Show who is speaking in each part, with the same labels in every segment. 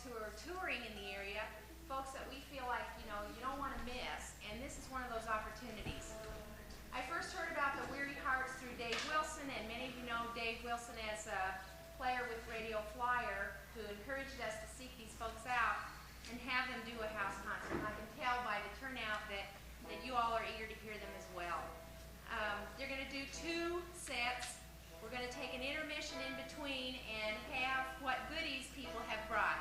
Speaker 1: who are touring in the area, folks that we feel like, you don't want to miss, and this is one of those opportunities. I first heard about the Weary Hearts through Dave Wilson, and many of you know Dave Wilson as a player with Radio Flyer, who encouraged us to seek these folks out and have them do a house concert. And I can tell by the turnout that you all are eager to hear them as well. They're going to do 2 sets. We're going to take an intermission in between and have what goodies people have brought.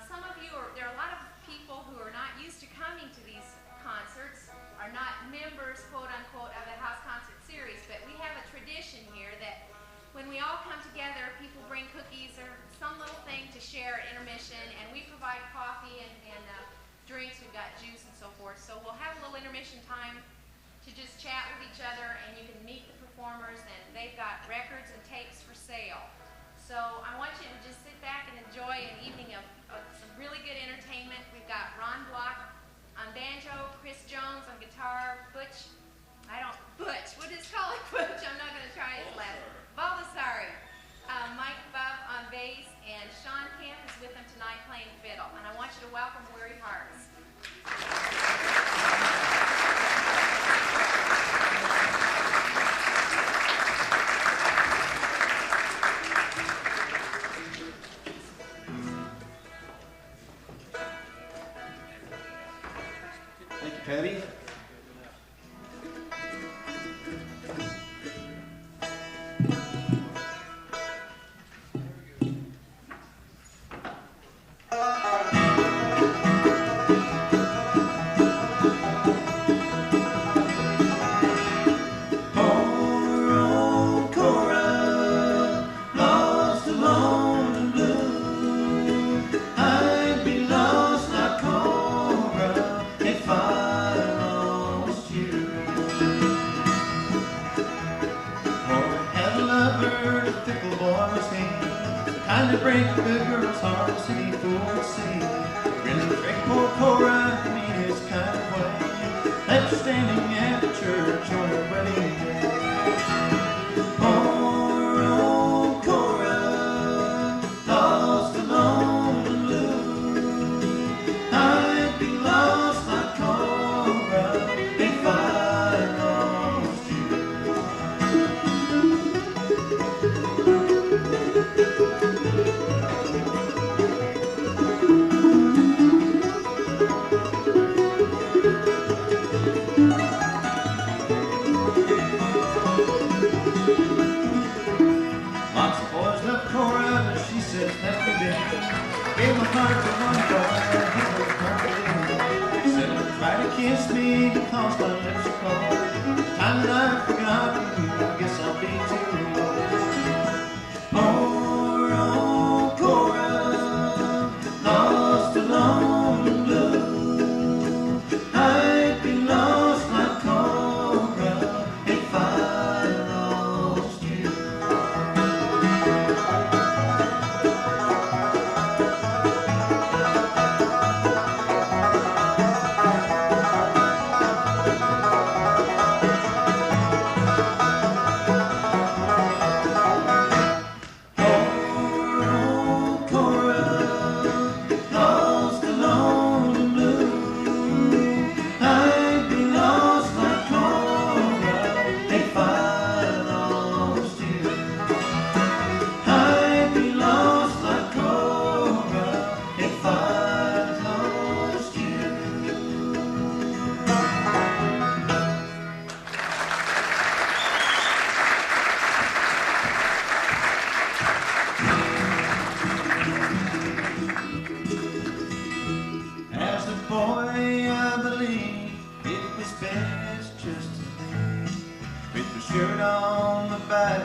Speaker 1: Some of you, there are a lot of people who are not used to coming to these concerts, are not members, quote unquote, of the house concert series, but we have a tradition here that when we all come together, people bring cookies or some little thing to share at intermission, and we provide coffee and drinks. We've got juice and so forth. So we'll have a little intermission time to just chat with each other, and you can meet the performers, and they've got records and tapes for sale. So I want you to just sit back and enjoy an evening of some really good entertainment. We've got Ron Block on banjo, Cris Jones on guitar, Butch, what is it called? Butch, I'm not going to try his last. Balasari, Mike Bubb on bass, and Shawn Kemp is with them tonight playing fiddle. And I want you to welcome Weary Hearts.
Speaker 2: Thank you, Patty.
Speaker 3: Break the girl's heart, see for see. Really break poor Cora in his kind of way. Left standing at the church on her wedding day. Poor old Cora, lost alone and blue. I'd be lost like Cora if I lost you. Gave my heart to one boy, he was perfect. Said, try to kiss me because my lips are cold. Time that I've forgotten you, I guess I'll be too old. Poor old Cora, lost alone and blue. I'd be lost like Cora if I lost you. Shirt on the back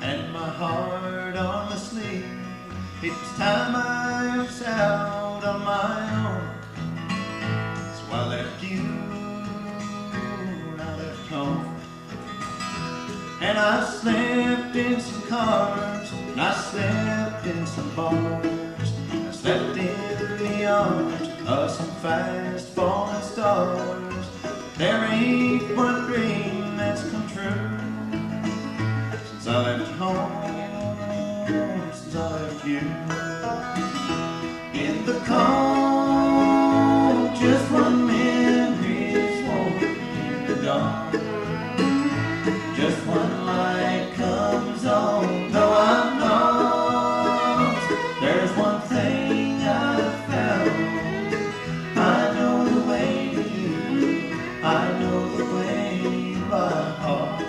Speaker 3: and my heart on the sleeve. It was time I was out on my own. So I left you, I left home. And I slept in some cars, and I slept in some bars. I slept in the arms of some fast falling stars. There ain't one dream that's come true since I left home, since I left you. In the cold, just one memory's warm in the dark. Just one light comes on, though I'm lost. There's one thing I've found. I know the way to you. I know the way by heart.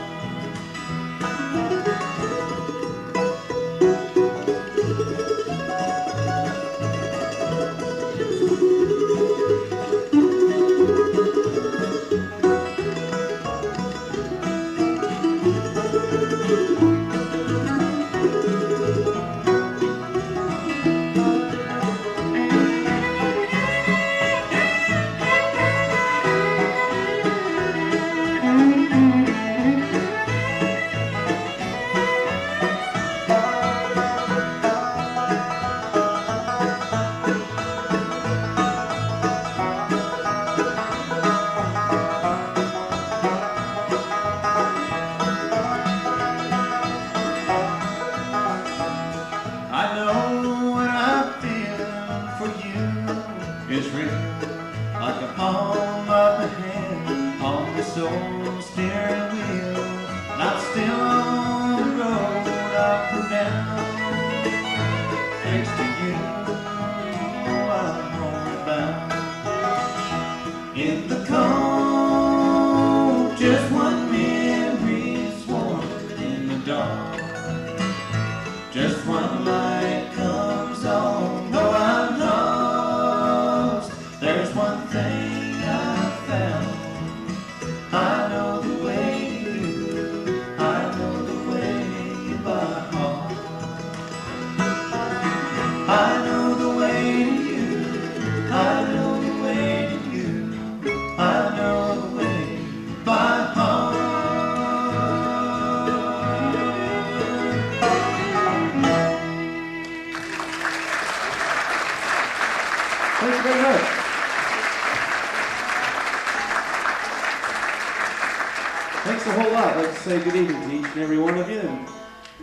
Speaker 2: Say good evening to each and every one of you, and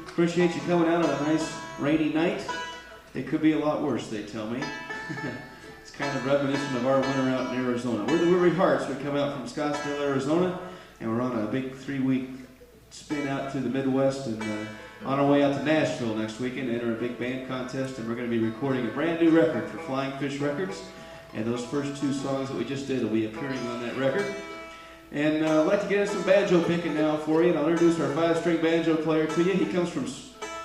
Speaker 2: appreciate you coming out on a nice rainy night. It could be a lot worse, they tell me. It's kind of reminiscent of our winter out in Arizona. We're the Weary Hearts. We come out from Scottsdale, Arizona, and we're on a big 3-week spin out to the Midwest, and on our way out to Nashville next weekend to enter a big band contest, and we're going to be recording a brand new record for Flying Fish Records, and those first 2 songs that we just did will be appearing on that record. And I'd like to get into some banjo picking now for you, and I'll introduce our 5-string banjo player to you. He comes from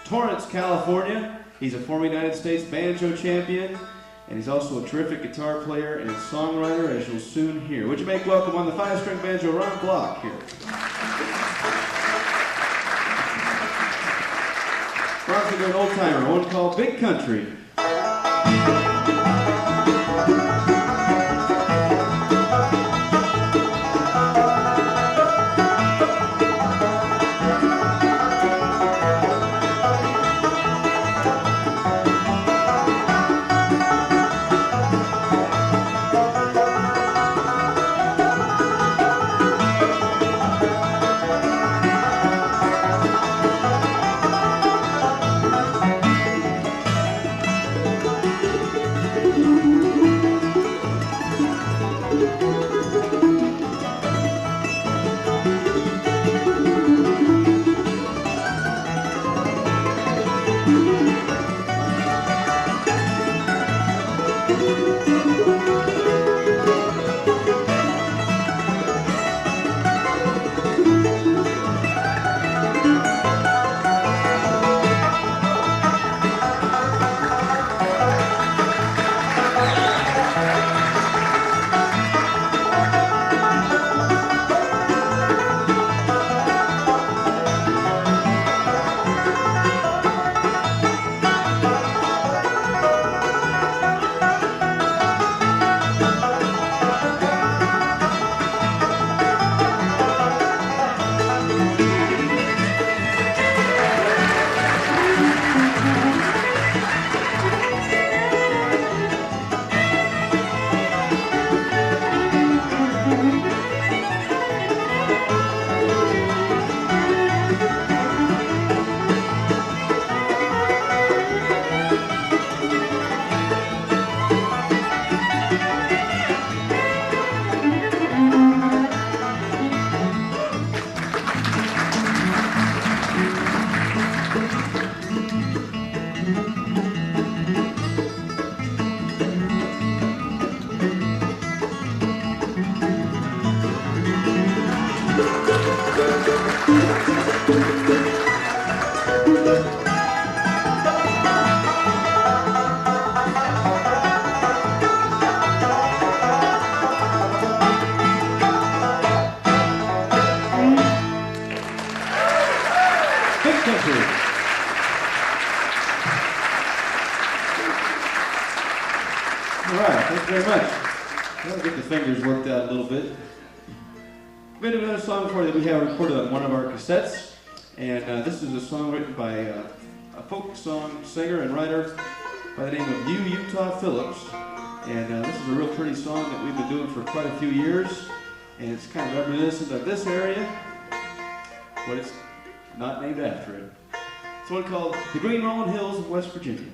Speaker 2: Torrence, California. He's a former United States banjo champion, and he's also a terrific guitar player and songwriter, as you'll soon hear. Would you make welcome on the 5-string banjo, Ron Block here. Ron's an old-timer, one called Big Country. All right, thank you very much. I'll get the fingers worked out a little bit. We're going to do another song for you that we have recorded on one of our cassettes. And this is a song written by a folk song singer and writer by the name of Utah Phillips. And this is a real pretty song that we've been doing for quite a few years. And it's kind of reminiscent of this area, but it's not named after it. It's one called The Green Rolling Hills of West Virginia.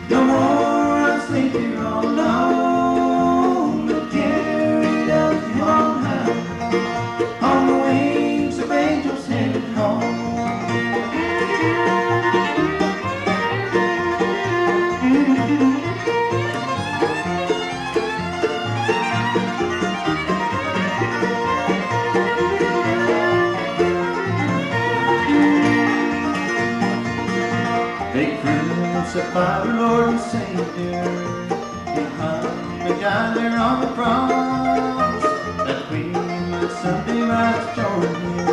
Speaker 3: No more unsleepy roll, no. except by the Lord and Savior. He hung me down there on the cross, that we might someday rise to join Him.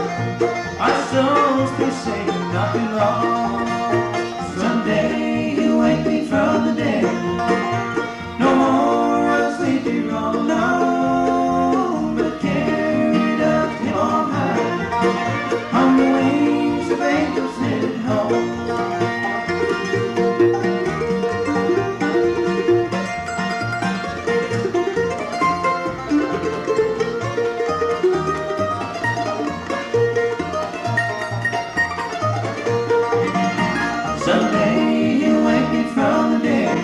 Speaker 3: Our souls be saved and not be lost. Someday He'll wake me from the dead. No more I'll sleep here all alone, but carried up to Him on high, on the wings of angels headed home. Someday He'll wake me from the dead.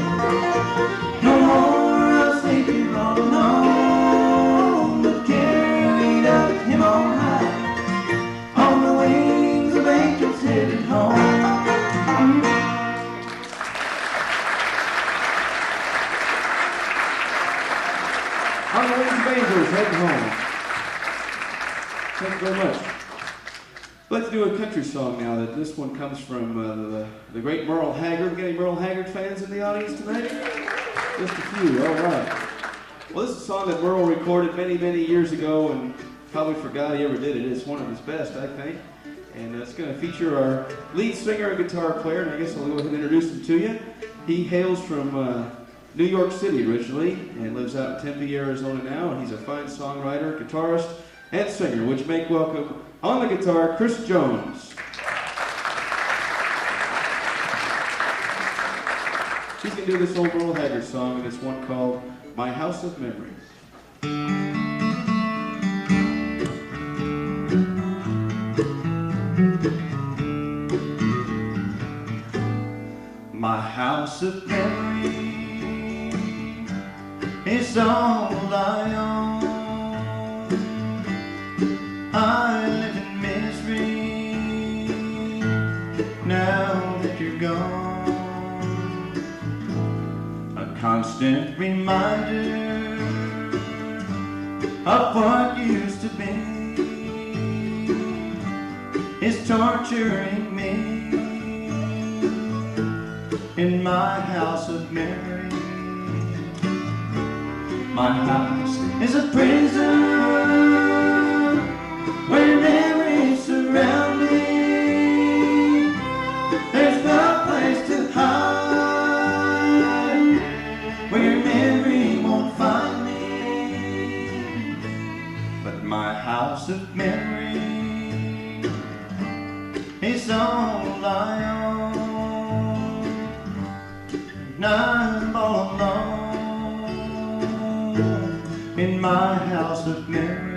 Speaker 3: No more I'll sleep here all alone, but carried up to Him on high, on the wings of angels headed home.
Speaker 2: On the wings of angels, heading home. Thank you very much. I'd like to do a country song now. That this one comes from the great Merle Haggard. Got any Merle Haggard fans in the audience tonight? Just a few. All right. Well, this is a song that Merle recorded many, many years ago, and probably forgot he ever did it. It's one of his best, I think. And it's going to feature our lead singer and guitar player, and I guess I'll go ahead and introduce him to you. He hails from New York City originally, and lives out in Tempe, Arizona now, and he's a fine songwriter, guitarist, and singer, which make welcome on the guitar, Cris Jones. She's going to do this old Merle Haggard song, and it's one called My House of Memories.
Speaker 3: My house of memory is all I own. I live in misery now that you're gone. A constant reminder of what used to be is torturing me. In my house of memory, my house is a prison where memories surround me. There's no place to hide where memory won't find me. But my house of memory is all I own. I'm all alone in my house of memory.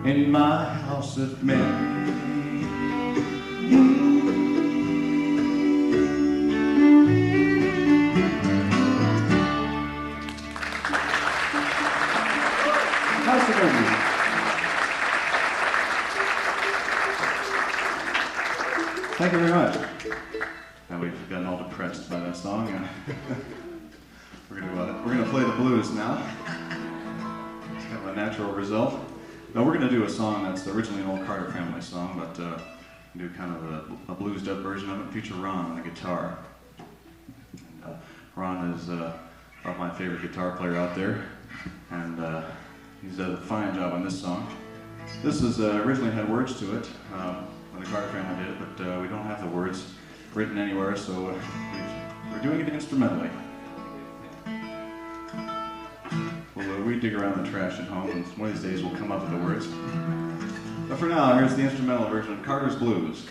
Speaker 3: In my house of memory.
Speaker 2: House of memory.
Speaker 3: Thank you very much. Now we've gotten all depressed by that song. We're gonna play the blues now. It's kind of a natural result. Now we're going to do a song that's originally an Old Carter family song, but do kind of a bluesed up version of it. Feature Ron on the guitar. And, Ron is
Speaker 4: Probably my favorite guitar player out there, and he's done a fine job on this song. This is originally had words to it when the Carter family did it, but we don't have the words written anywhere, so we're doing it instrumentally. We dig around the trash at home, and one of these days we'll come up with the words. But for now, here's the instrumental version of Carter's Blues.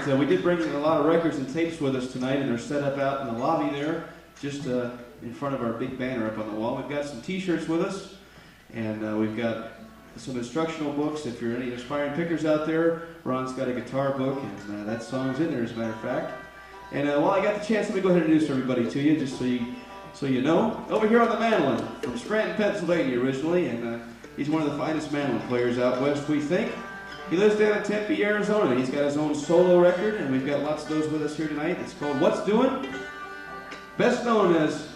Speaker 2: We did bring in a lot of records and tapes with us tonight, and they're set up out in the lobby there, just in front of our big banner up on the wall. We've got some t-shirts with us, and we've got some instructional books. If you're any aspiring pickers out there, Ron's got a guitar book, and that song's in there, as a matter of fact. And while I got the chance, let me go ahead and introduce everybody to you, just so you know. Over here on the mandolin, from Scranton, Pennsylvania originally, and he's one of the finest mandolin players out west, we think. He lives down in Tempe, Arizona. He's got his own solo record, and we've got lots of those with us here tonight. It's called What's Doin'? Best known as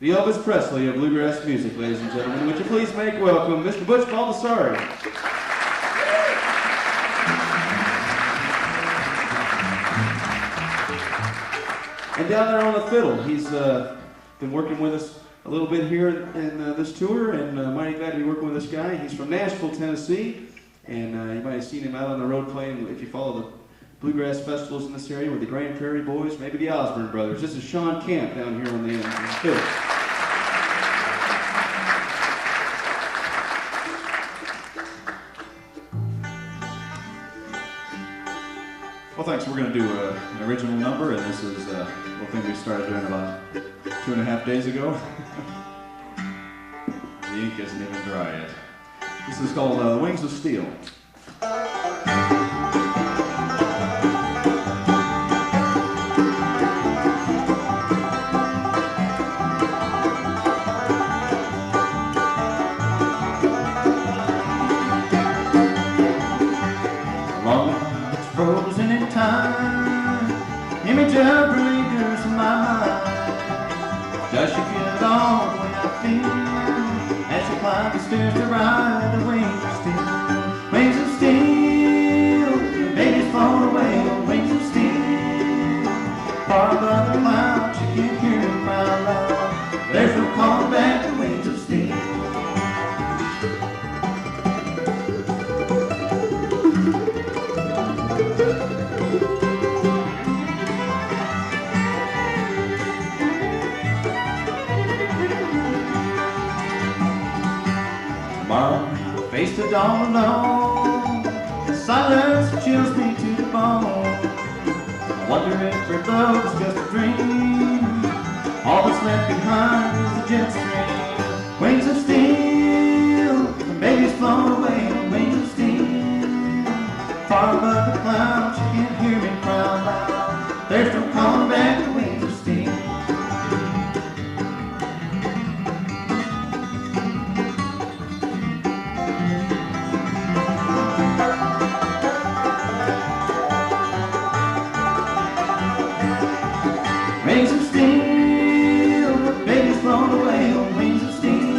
Speaker 2: the Elvis Presley of bluegrass music, ladies and gentlemen. Would you please make welcome Mr. Butch Balasari. And down there on the fiddle, he's been working with us a little bit here in this tour, and mighty glad to be working with this guy. He's from Nashville, Tennessee, and you might have seen him out on the road playing, if you follow the bluegrass festivals in this area, with the Grand Prairie Boys, maybe the Osborne Brothers. This is Shawn Kemp down here on the fiddle.
Speaker 4: Well, thanks. We're going to do an original number, and this is a little thing we started doing about 2.5 days ago. The ink isn't even dry yet. This is called Wings of Steel.
Speaker 3: Frozen in time, image of lingers in my mind. Does she feel all the way I feel? spirits to ride the wings of steel. Wings of steel, baby's flown away on wings of steel. Far above the clouds, you can't hear him cry loud. There's no calling back the wings of steel. Tomorrow, face the dawn alone. The silence chills me to the bone. I wonder if her love's just a dream. All that's left behind is a jet stream. Wings of steel, the baby's flown away on wings of steel. Far above the clouds, you can't hear me cry loud. There's no calling back the wings of steel. Wings of steel, the baby's flown away on wings of steel.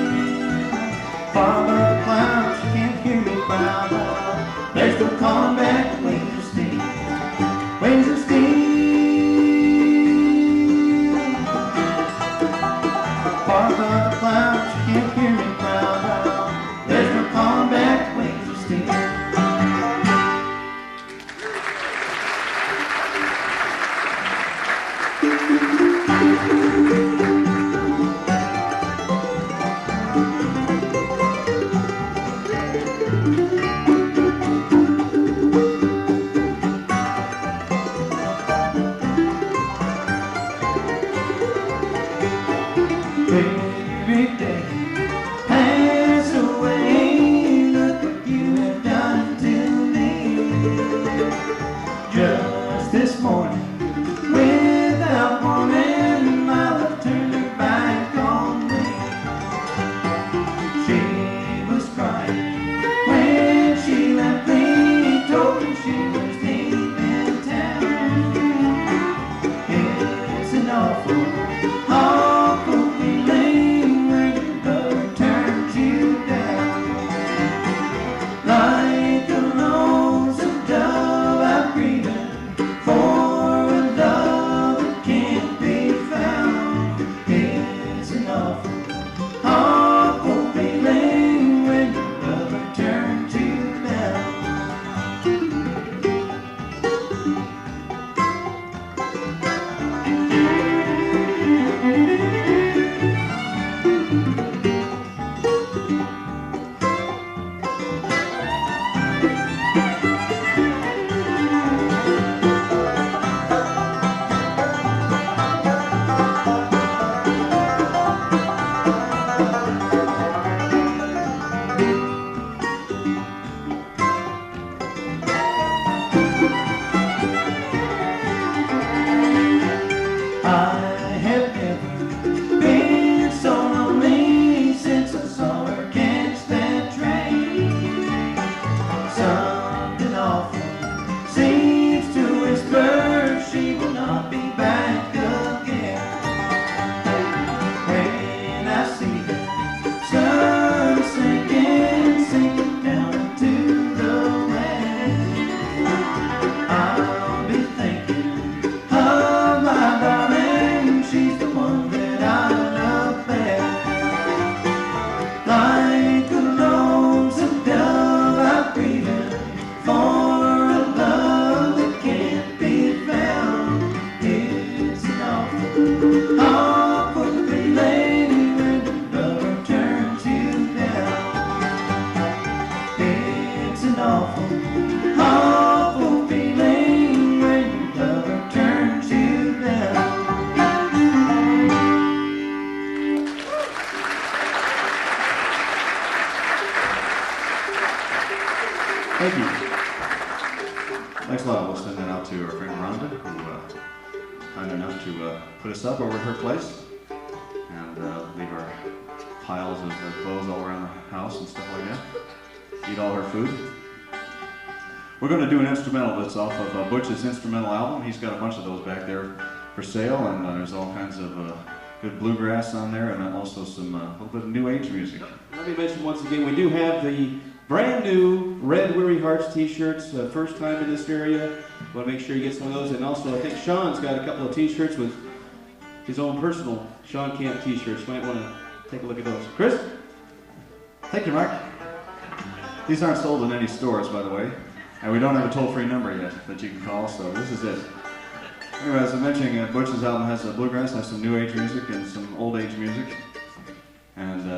Speaker 3: Far above the clouds, you can't hear me cry loud. There's no calling back the wings of steel. Wings of steel. Far above the clouds, you can't hear me cry loud. There's no calling back the wings of steel. Every day pass away. Look what you have done to me. Just this morning, without warning, my love turned her back on me. She was crying when she left me. Told me she was leaving town. It's an awful feeling when your lover turns you down. Like a lonesome dove, I'm grieving for a love that can't be found. It's an awful feeling when your lover turns you down. I have never been so lonely since I saw her catch that train. Something awful seems to whisper she will not be back again. When I see the sun sinking down into the west, I'll be thinking of my darling. She's the one that I love best. Like a lonesome dove, I'm grieving for a love that can't be found. It's an awful feeling when your lover turns you down. It's an awful feeling when your lover turns you down.
Speaker 4: Thank you. Thanks a lot. We'll send that out to our friend Rhonda, who kind enough to put us up over at her place and leave our piles of clothes all around the house and stuff like that. Eat all her food. We're going to do an instrumental that's off of Butch's instrumental album. He's got a bunch of those back there for sale, and there's all kinds of good bluegrass on there, and also some a little bit of new age music.
Speaker 2: Let me mention once again, we do have the brand new Red Weary Hearts t-shirts, first time in this area. Want to make sure you get some of those. And also, I think Shawn's got a couple of t-shirts with his own personal Shawn Kemp t-shirts. You might want to take a look at those. Chris?
Speaker 4: Thank you, Mark. These aren't sold in any stores, by the way. And we don't have a toll-free number yet that you can call, so this is it. Anyway, as I mentioned, Butch's album has bluegrass, has some new age music and some old age music. And,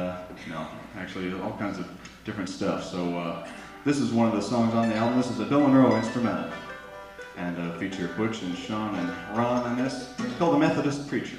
Speaker 4: actually all kinds of different stuff. So this is one of the songs on the album. This is a Bill Monroe instrumental. And feature Butch and Shawn and Ron on this. It's called The Methodist Preacher.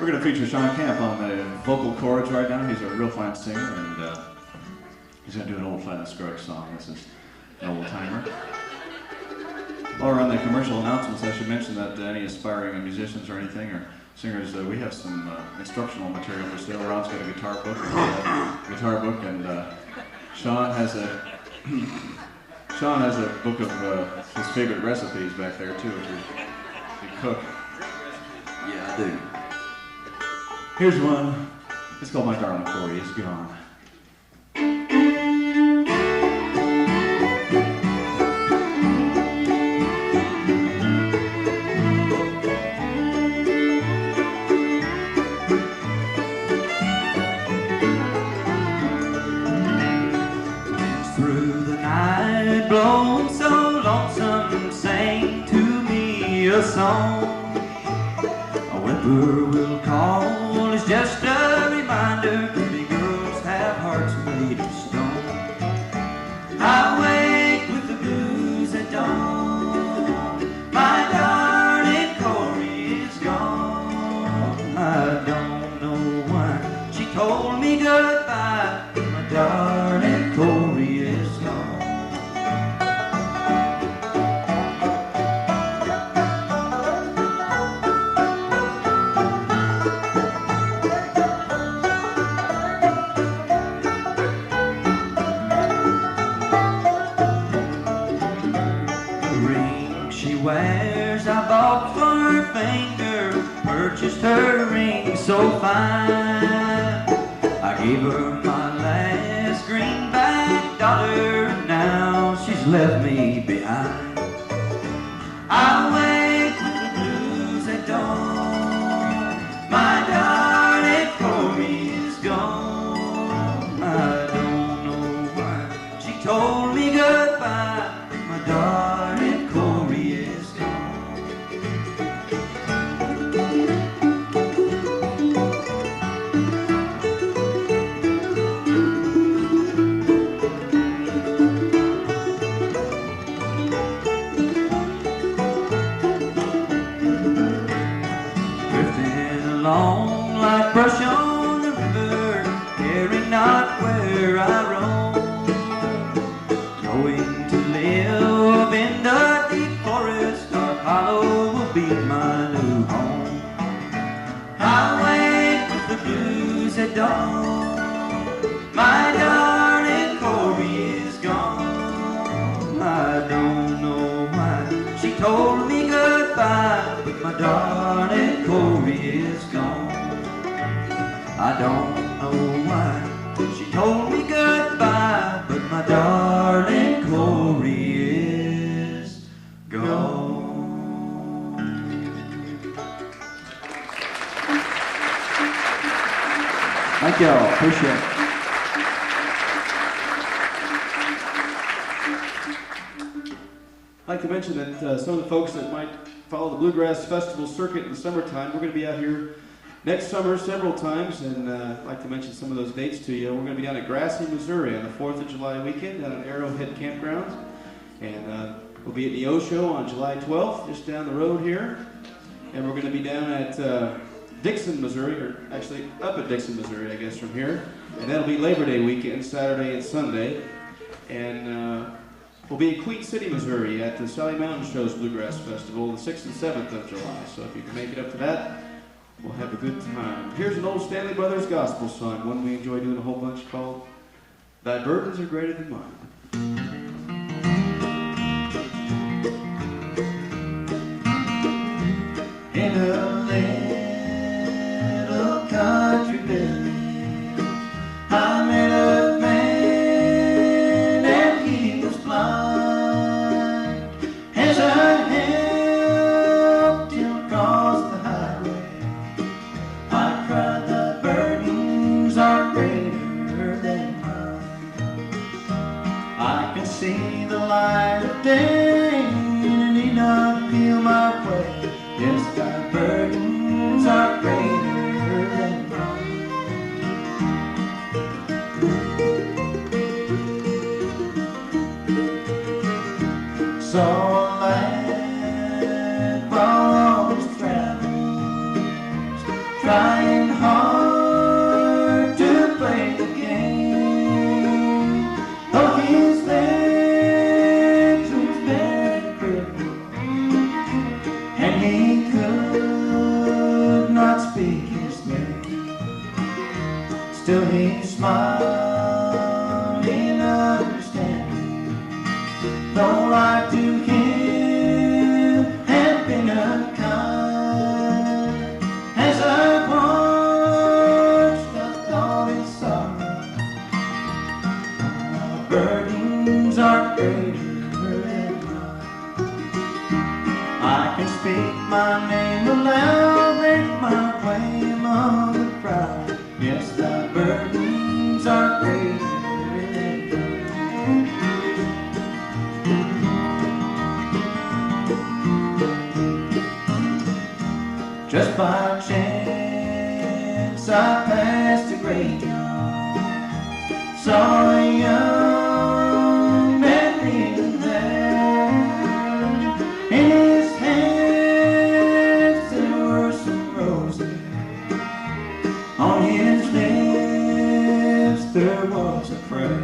Speaker 4: We're going to feature Shawn Kemp on the vocal chords right now. He's a real fine singer, and he's going to do an old Flat and Scruggs song. This is an old timer. While we're on the commercial announcements, I should mention that any aspiring musicians or anything, or singers, we have some instructional material for sale. Ron's got a guitar book, and Shawn has a book of his favorite recipes back there too, if you cook.
Speaker 2: Yeah, I do.
Speaker 4: Here's one. It's called My Darling Corey Is Gone.
Speaker 3: Through the night, blown so lonesome, sang to me a song. A whippoorwill call is just a reminder, pretty girls have hearts made of stone. I wake with the blues at dawn. My darling Corey is gone. I don't know why she told me goodbye. My darling Corey is gone. Wears I bought for her finger, purchased her ring so fine. I gave her my last greenback dollar, now she's left me behind. everywhere I roam, going to live in the deep forest. Dark Hollow will be my new home. I wake with the blues at dawn. My darling Corey is gone. I don't know why she told me goodbye, but my darling Corey is gone. I don't know why she told me goodbye, but my darling Corey is gone.
Speaker 2: Thank y'all. Appreciate it. I'd like to mention that some of the folks that might follow the Bluegrass Festival circuit in the summertime, we're going to be out here next summer several times, and I'd like to mention some of those dates to you. We're going to be down at Grassy, Missouri on the 4th of July weekend down at Arrowhead Campground, and we'll be at the O Show on July 12th, just down the road here, and we're going to be down at Dixon, Missouri, or actually up at Dixon, Missouri, I guess, from here, and that'll be Labor Day weekend, Saturday and Sunday, and we'll be in Queen City, Missouri at the Sally Mountain Show's Bluegrass Festival, the 6th and 7th of July. So if you can make it up to that, we'll have a good time. Here's an old Stanley Brothers gospel song, one we enjoy doing a whole bunch, called Thy Burdens Are Greater Than Mine.
Speaker 3: In a little country village, I met a man and he was blind. As I helped him across the highway, I cried, "Thy burdens are greater than mine." I can see the light of day and need not feel my way. Yes, thy burdens are greater than mine. So a lad while on his travels, trying hard to play the game, though his legs was very crippled, and he could not speak his name. Still he smiled in understanding, though life to him had been unkind. As I watched, I thought in sorrow, my burdens are greater than mine. I can speak my name aloud, make my way among the crowd. Yes, thy burdens are greater than mine. Just by chance I passed a graveyard, saw a young man kneeling there. In his hands there were some roses, on his lips there was a prayer.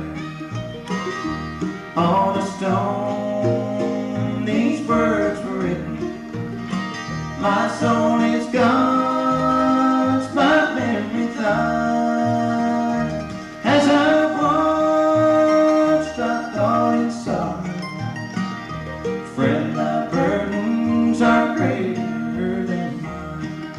Speaker 3: On a stone these words were written, my soul is God's, my memory thine. As I watched, I thought in sorrow, friend, thy burdens are greater than mine.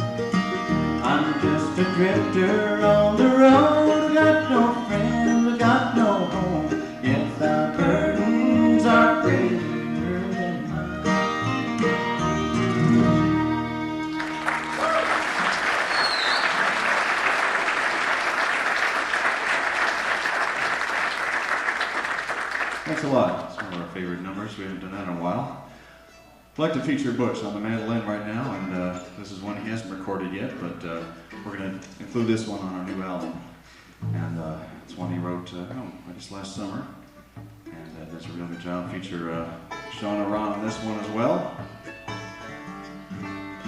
Speaker 3: I'm just a drifter on the road, got no friend, got no home, yet thy burdens are greater than mine.
Speaker 2: Thanks a lot.
Speaker 4: It's one of our favorite numbers. We haven't done that in a while. I'd like to feature Butch on the mandolin right now, and this is one he hasn't recorded yet, but we're going to include this one on our new album. And it's one he wrote, I guess last summer, and does a real good job. Feature Shawn and Ron on this one as well.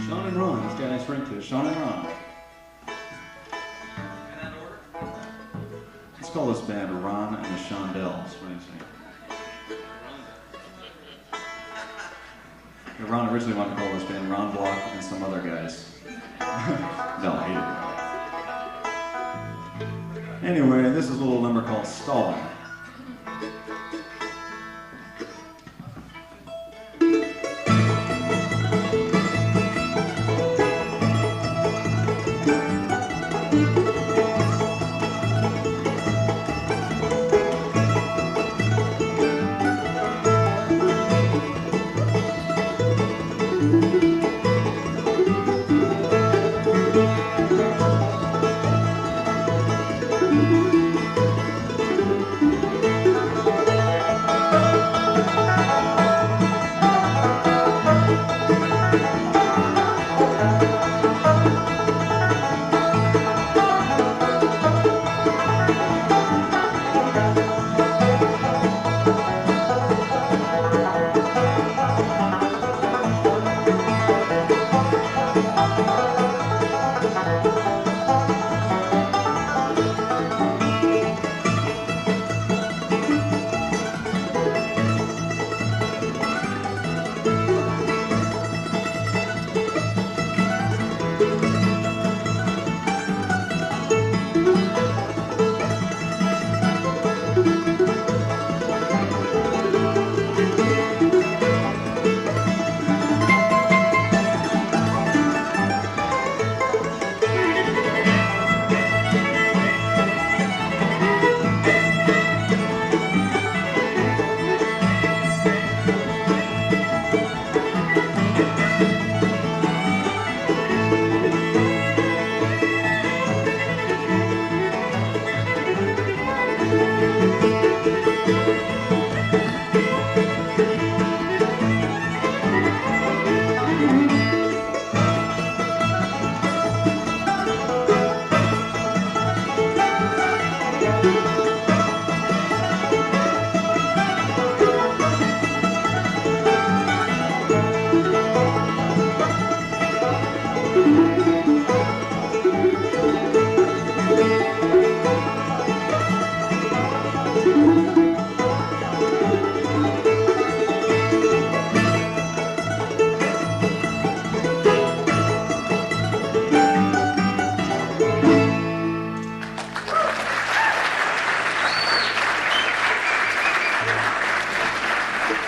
Speaker 2: Shawn and Ron, it's got a nice ring to it. Shawn and Ron.
Speaker 4: It's call this band Ron and the Shondells. What do you think? Ron originally wanted to call this band Ron Block and some other guys. No, he didn't. Anyway, this is a little number called Stalin.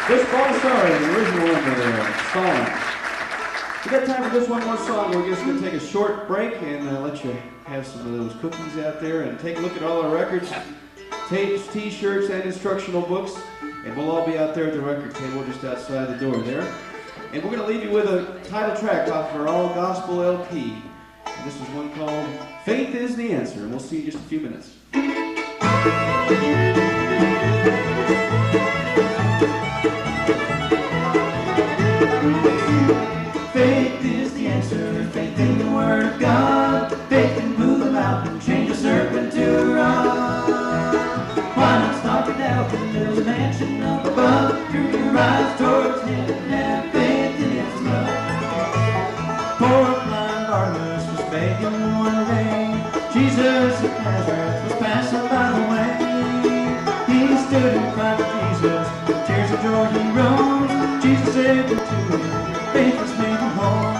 Speaker 2: Butch Balasari, the original one there, Stalin. We got time for just one more song. We're just going to take a short break and let you have some of those cookies out there and take a look at all our records, tapes, t-shirts, and instructional books. And we'll all be out there at the record table just outside the door there. And we're going to leave you with a title track off our All Gospel LP. And this is one called Faith is the Answer. And we'll see you in just a few minutes.
Speaker 3: Faith is the answer, faith in the Word of God. Faith can move a mountain, change a serpent to a rod. Why not stop it out when there's a mansion up above? Turn your eyes towards heaven and have faith in His love. Poor blind Barnabas was begging one day. Jesus of Nazareth was passing by the way. He stood in front of Jesus, with tears of joy he rose. Jesus said to him, faith has made him whole.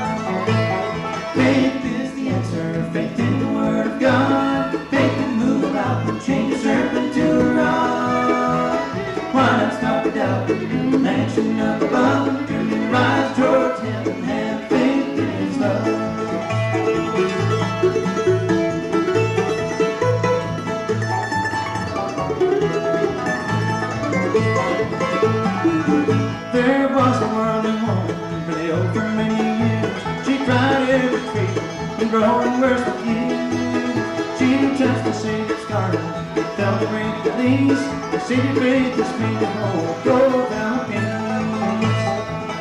Speaker 3: Faith is the answer, faith in the Word of God. Faith can move a mountain, change a serpent to a rod. Why not stop it out in the mansion up above? Turn your eyes towards heaven and have faith in His love. There was a worldly woman, really over many years. She tried every trade and growing worse with years. She touched the Savior's garment, felt a great release. The Savior faith has made her whole, go thou in peace.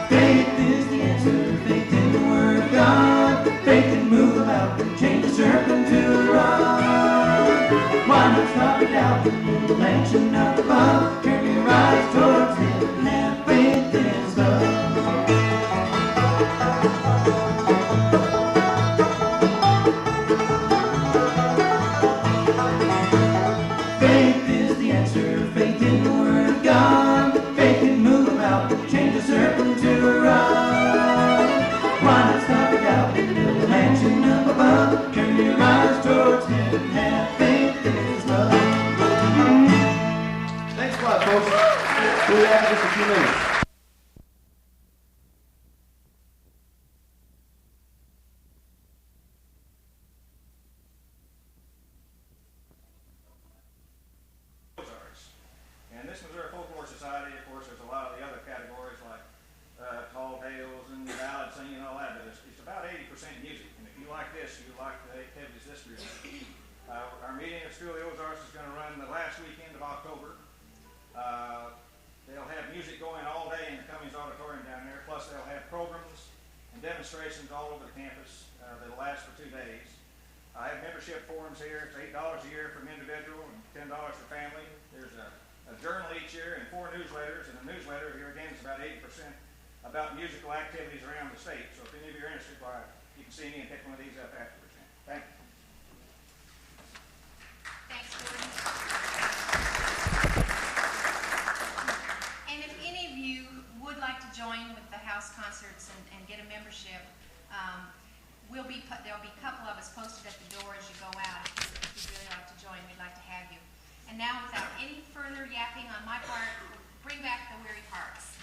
Speaker 3: Faith is the answer, faith in the Word of God. Faith can move a mountain, change a serpent to a rod. Why not stop it out in the mansion up above? Turn your eyes towards Him and have faith in His love. Faith
Speaker 2: folks. We'll be back in just a few minutes.
Speaker 5: Ozarks. And this Missouri Folklore Society, of course, there's a lot of the other categories like tall tales and ballad singing and all that, but it's about 80% music. And if you like this, you like the Methodist history. Our meeting at School of the Ozarks is going to run the last weekend of October. They'll have music going all day in the Cummings Auditorium down there, plus they'll have programs and demonstrations all over the campus that'll last for 2 days. I have membership forms here. It's $8 a year for an individual and $10 for family. There's a journal each year and 4 newsletters, and the newsletter here again is about 80% about musical activities around the state. So if any of you are interested, you can see me and pick one of these up afterwards. Thank you.
Speaker 1: Thanks, Gordon. And if any of you would like to join with the house concerts and get a membership, there'll be a couple of us posted at the door as you go out. If you'd really like to join, we'd like to have you. And now, without any further yapping on my part, bring back the Weary Hearts.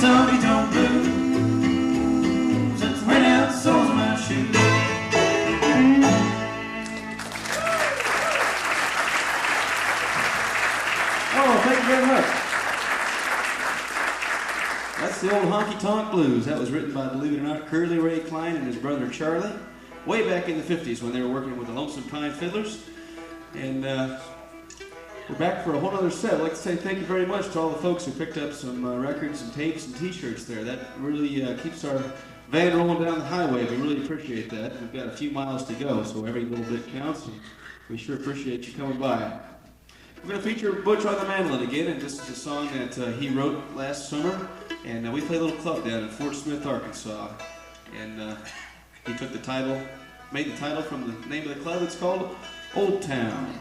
Speaker 3: honky-tonk blues. That's wearing out the soles of my shoes.
Speaker 2: Oh, thank you very much. That's the old Honky Tonk Blues. That was written by, believe it or not, Curly Ray Klein and his brother Charlie, way back in the 50s when they were working with the Lonesome Pine Fiddlers. And we're back for a whole other set. I'd like to say thank you very much to all the folks who picked up some records and tapes and t-shirts there. That really keeps our van rolling down the highway. We really appreciate that. We've got a few miles to go, so every little bit counts. And we sure appreciate you coming by. We're going to feature Butch on the mandolin again, and this is a song that he wrote last summer. And we play a little club down in Fort Smith, Arkansas. And he took the title, made the title from the name of the club. It's called Old Town.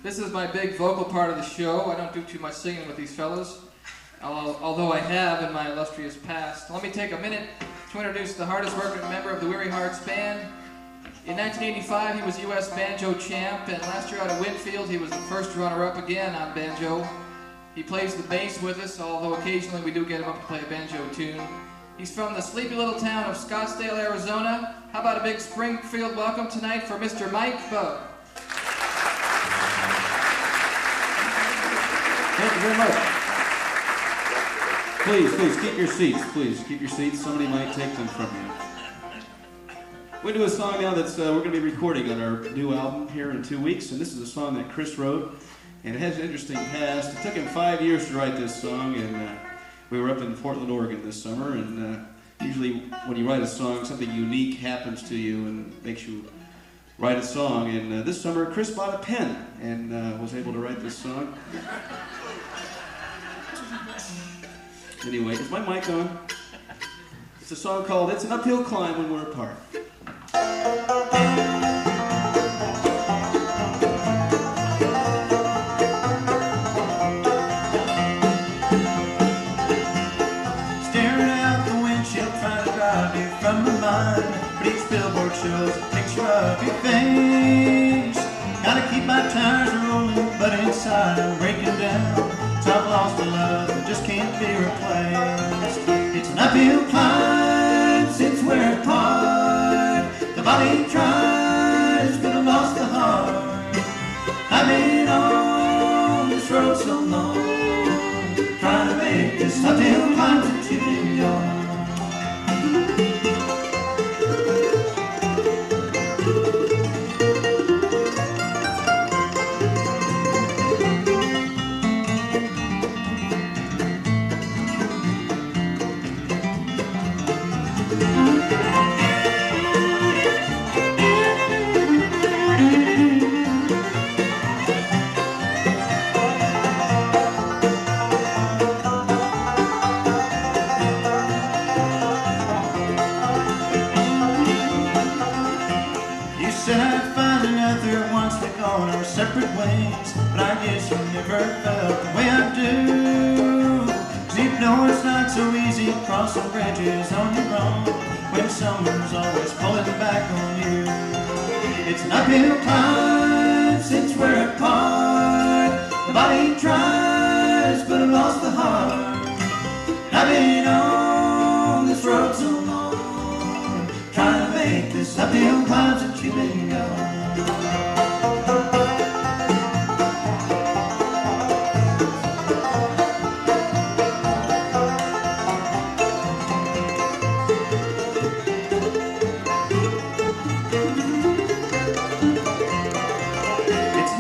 Speaker 6: This is my big vocal part of the show. I don't do too much singing with these fellows, although I have in my illustrious past. Let me take a minute to introduce the hardest working member of the Weary Hearts Band. In 1985, he was U.S. banjo champ, and last year out of Winfield, he was the first runner-up again on banjo. He plays the bass with us, although occasionally we do get him up to play a banjo tune. He's from the sleepy little town of Scottsdale, Arizona. How about a big Springfield welcome tonight for Mr. Mike Bubb?
Speaker 2: Thank you very much. Please, keep your seats. Please, keep your seats. Somebody might take them from you. We do a song now that's we're going to be recording on our new album here in 2 weeks, and this is a song that Chris wrote, and it has an interesting past. It took him 5 years to write this song, and we were up in Portland, Oregon this summer, and usually when you write a song, something unique happens to you and makes you write a song, and this summer Chris bought a pen and was able to write this song. Anyway, is my mic on? It's a song called It's an Uphill Climb When We're Apart.
Speaker 3: Staring out the windshield trying to drive you from my mind, but each billboard shows a picture of your face. Gotta keep my tires rolling, but inside I'm breaking down. I've lost a love that just can't be replaced. It's an uphill climb since we're apart. The body tries, but I've lost the heart. I've been on this road so long, trying to make this uphill climb since you've been gone. Separate ways, but I guess you never felt the way I do. 'Cause you know it's not so easy crossing bridges on your own when someone's always pulling back on you. It's an uphill climb since we're apart. The body tries, but I've lost the heart. I've been on this road so long, trying to make this uphill climb since you've been gone.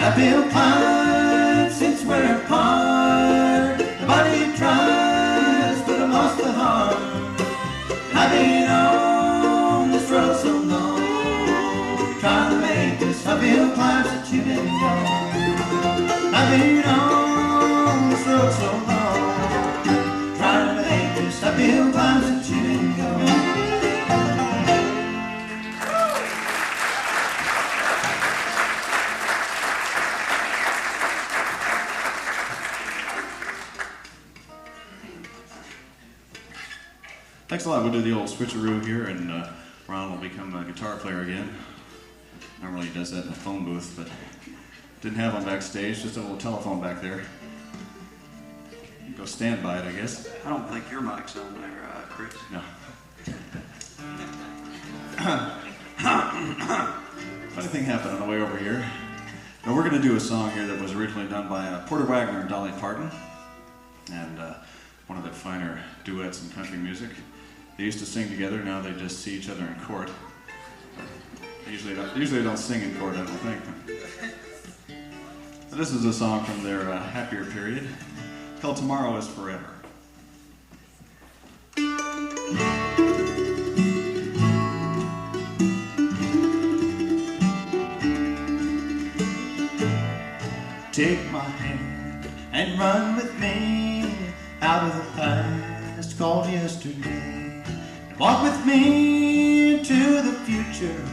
Speaker 3: Uphill climb since we're apart. The body tries, but I've lost the heart. I've been on this road so long, trying to make this uphill climb since you've been gone. I've been on this road so long, trying to make this uphill climb since you've been gone.
Speaker 4: Thanks a lot. We'll do the old switcheroo here, and Ron will become a guitar player again. Normally he does that in a phone booth, but didn't have one backstage, just a little telephone back there. You can go stand by it, I guess.
Speaker 7: I don't think your mic's on there, Chris.
Speaker 4: No. Funny thing happened on the way over here. Now we're going to do a song here that was originally done by Porter Wagner and Dolly Parton, and one of the finer duets in country music. They used to sing together, now they just see each other in court. Usually they don't sing in court, I don't think. So this is a song from their happier period, called Tomorrow is Forever.
Speaker 3: Take my hand and run with me out of the past called yesterday. Walk with me into the future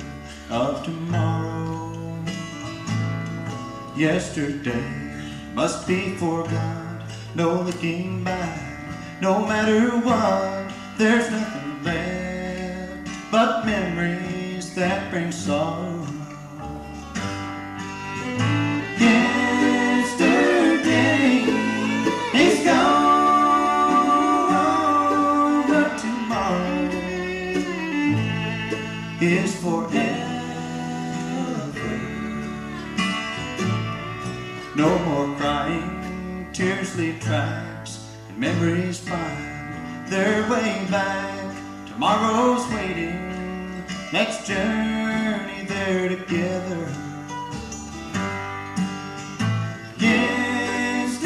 Speaker 3: of tomorrow. Yesterday must be forgot, no looking back. No matter what, there's nothing left but memories that bring sorrow. Yesterday is gone, but tomorrow is forever. No more crying, tears leave tracks, and memories find their way back. Tomorrow's waiting, next journey there together. Yesterday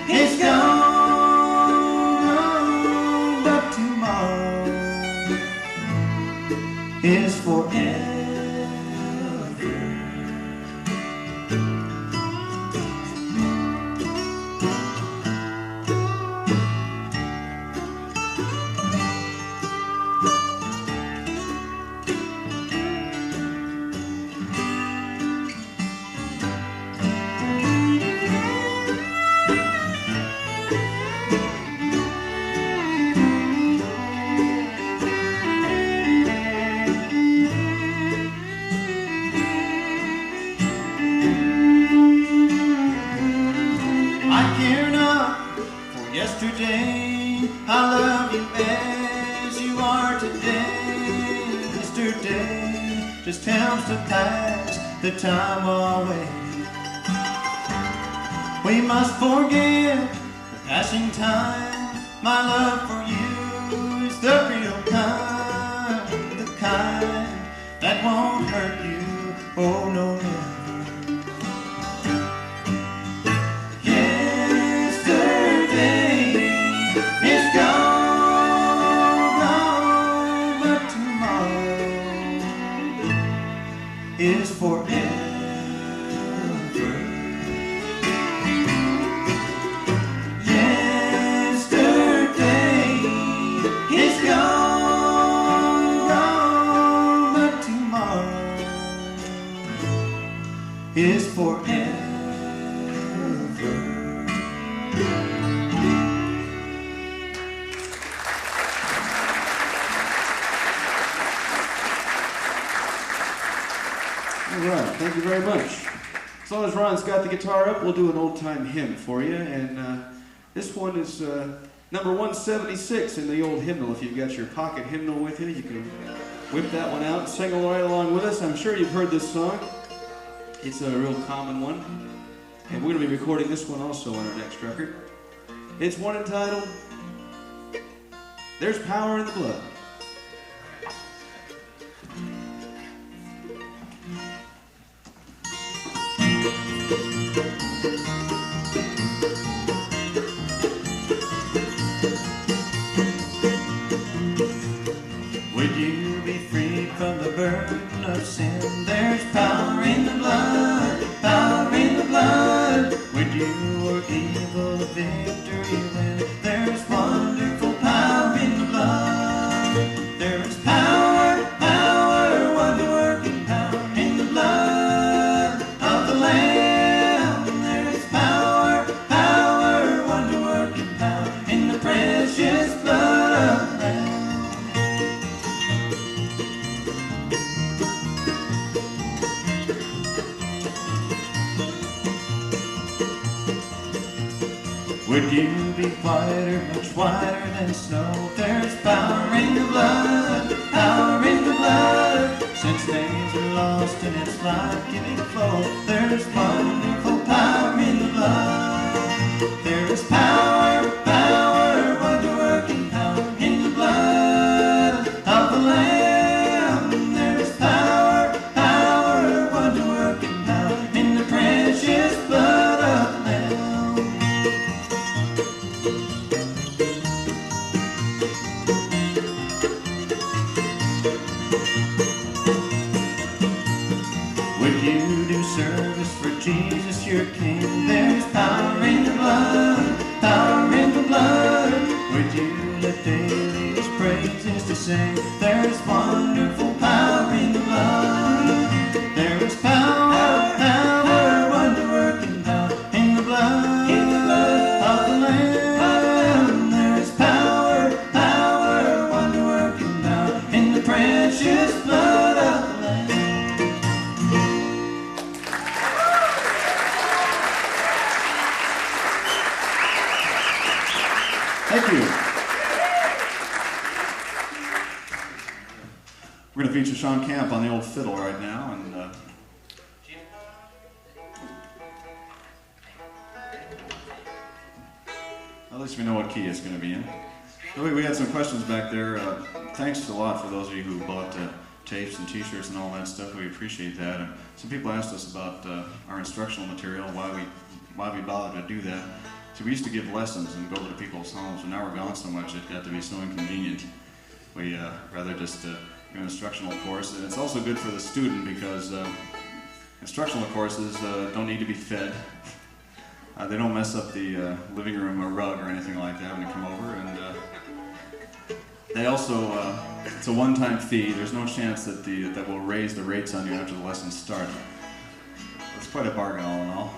Speaker 3: is gone, but tomorrow is forever. for yesterday. I love you as you are today. Yesterday just helps to pass the time away. We must forget the passing time. My love for you is the real kind, the kind that won't hurt you. Oh no, never. Yesterday is gone, gone, but tomorrow is forever. Is forever.
Speaker 2: All right, thank you very much. As long as Ron's got the guitar up, we'll do an old-time hymn for you. And this one is number 176 in the old hymnal. If you've got your pocket hymnal with you, you can whip that one out and sing right along with us. I'm sure you've heard this song. It's a real common one, and we're going to be recording this one also on our next record. It's one entitled, There's Power in the Blood.
Speaker 3: Would you be freed from the burden of sin? There's power in the blood, power in the blood. When you were evil, the victory win. There's wonderful power in the blood. There is power, power, wonder-working power in the blood of the Lamb. There is power, power, wonder-working power in the precious blood of the Lamb. Would you be whiter, much whiter than snow? There's power in the blood, power in the blood. Since days are lost in its life-giving flow, there's wonderful power in the blood. There is power, power, wonder-working power in the blood of the Lamb. There is power, power, wonder-working power in the precious blood of the Lamb. Service for Jesus, your King. There's power in the blood, power in the blood. Would you let daily his praises to sing? There's wonderful power in the blood. There is power, power, wonder-working power in the blood of the Lamb. There is power, power, wonder-working power in the precious blood of the Lamb.
Speaker 2: Thank you.
Speaker 4: We're going to feature Shawn Kemp on the old fiddle right now, and at least we know what key it's going to be in. We had some questions back there. Thanks a lot for those of you who bought tapes and t-shirts and all that stuff. We appreciate that. And some people asked us about our instructional material, why we bothered to do that. So we used to give lessons and go to people's homes, and now we're gone so much it got to be so inconvenient. We rather just do an instructional course. And it's also good for the student because instructional courses don't need to be fed. They don't mess up the living room or rug or anything like that when they come over. And they also, it's a one-time fee. There's no chance that that will raise the rates on you after the lessons start. It's quite a bargain all in all.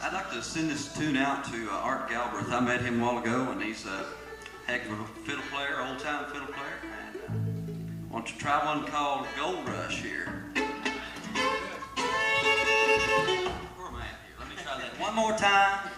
Speaker 7: I'd like to send this tune out to Art Galbraith. I met him a while ago, and he's a heck of a fiddle player, old-time fiddle player. And I want to try one called Gold Rush here. Where am I at here? Let me try that one more time.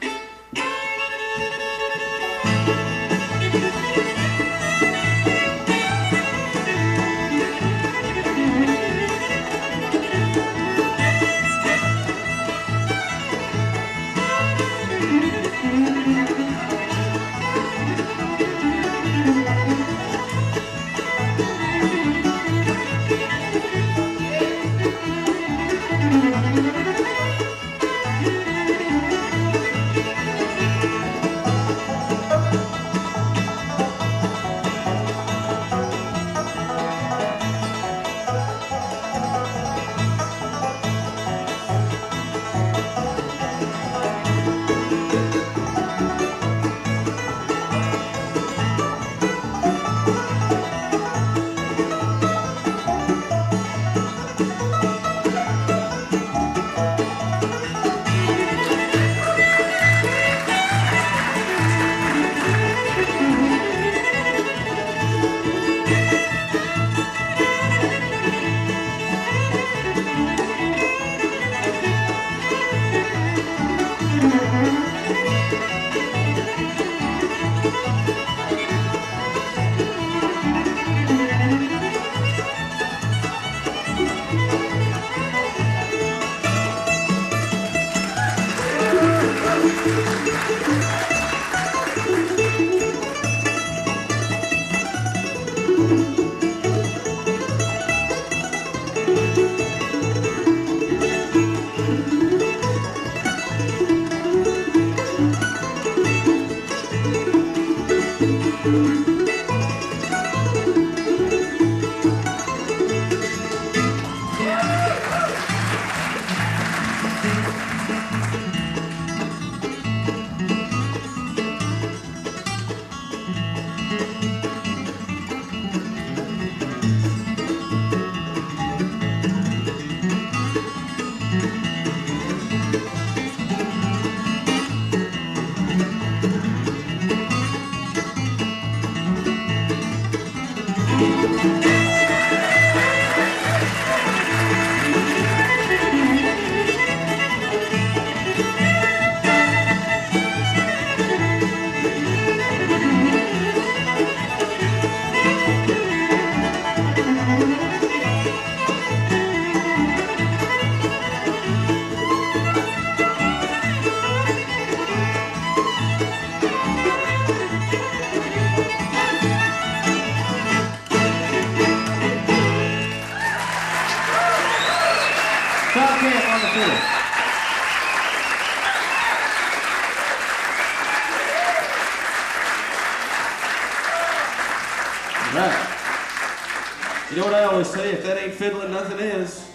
Speaker 2: right. You know what I always say, if that ain't fiddling, nothing is.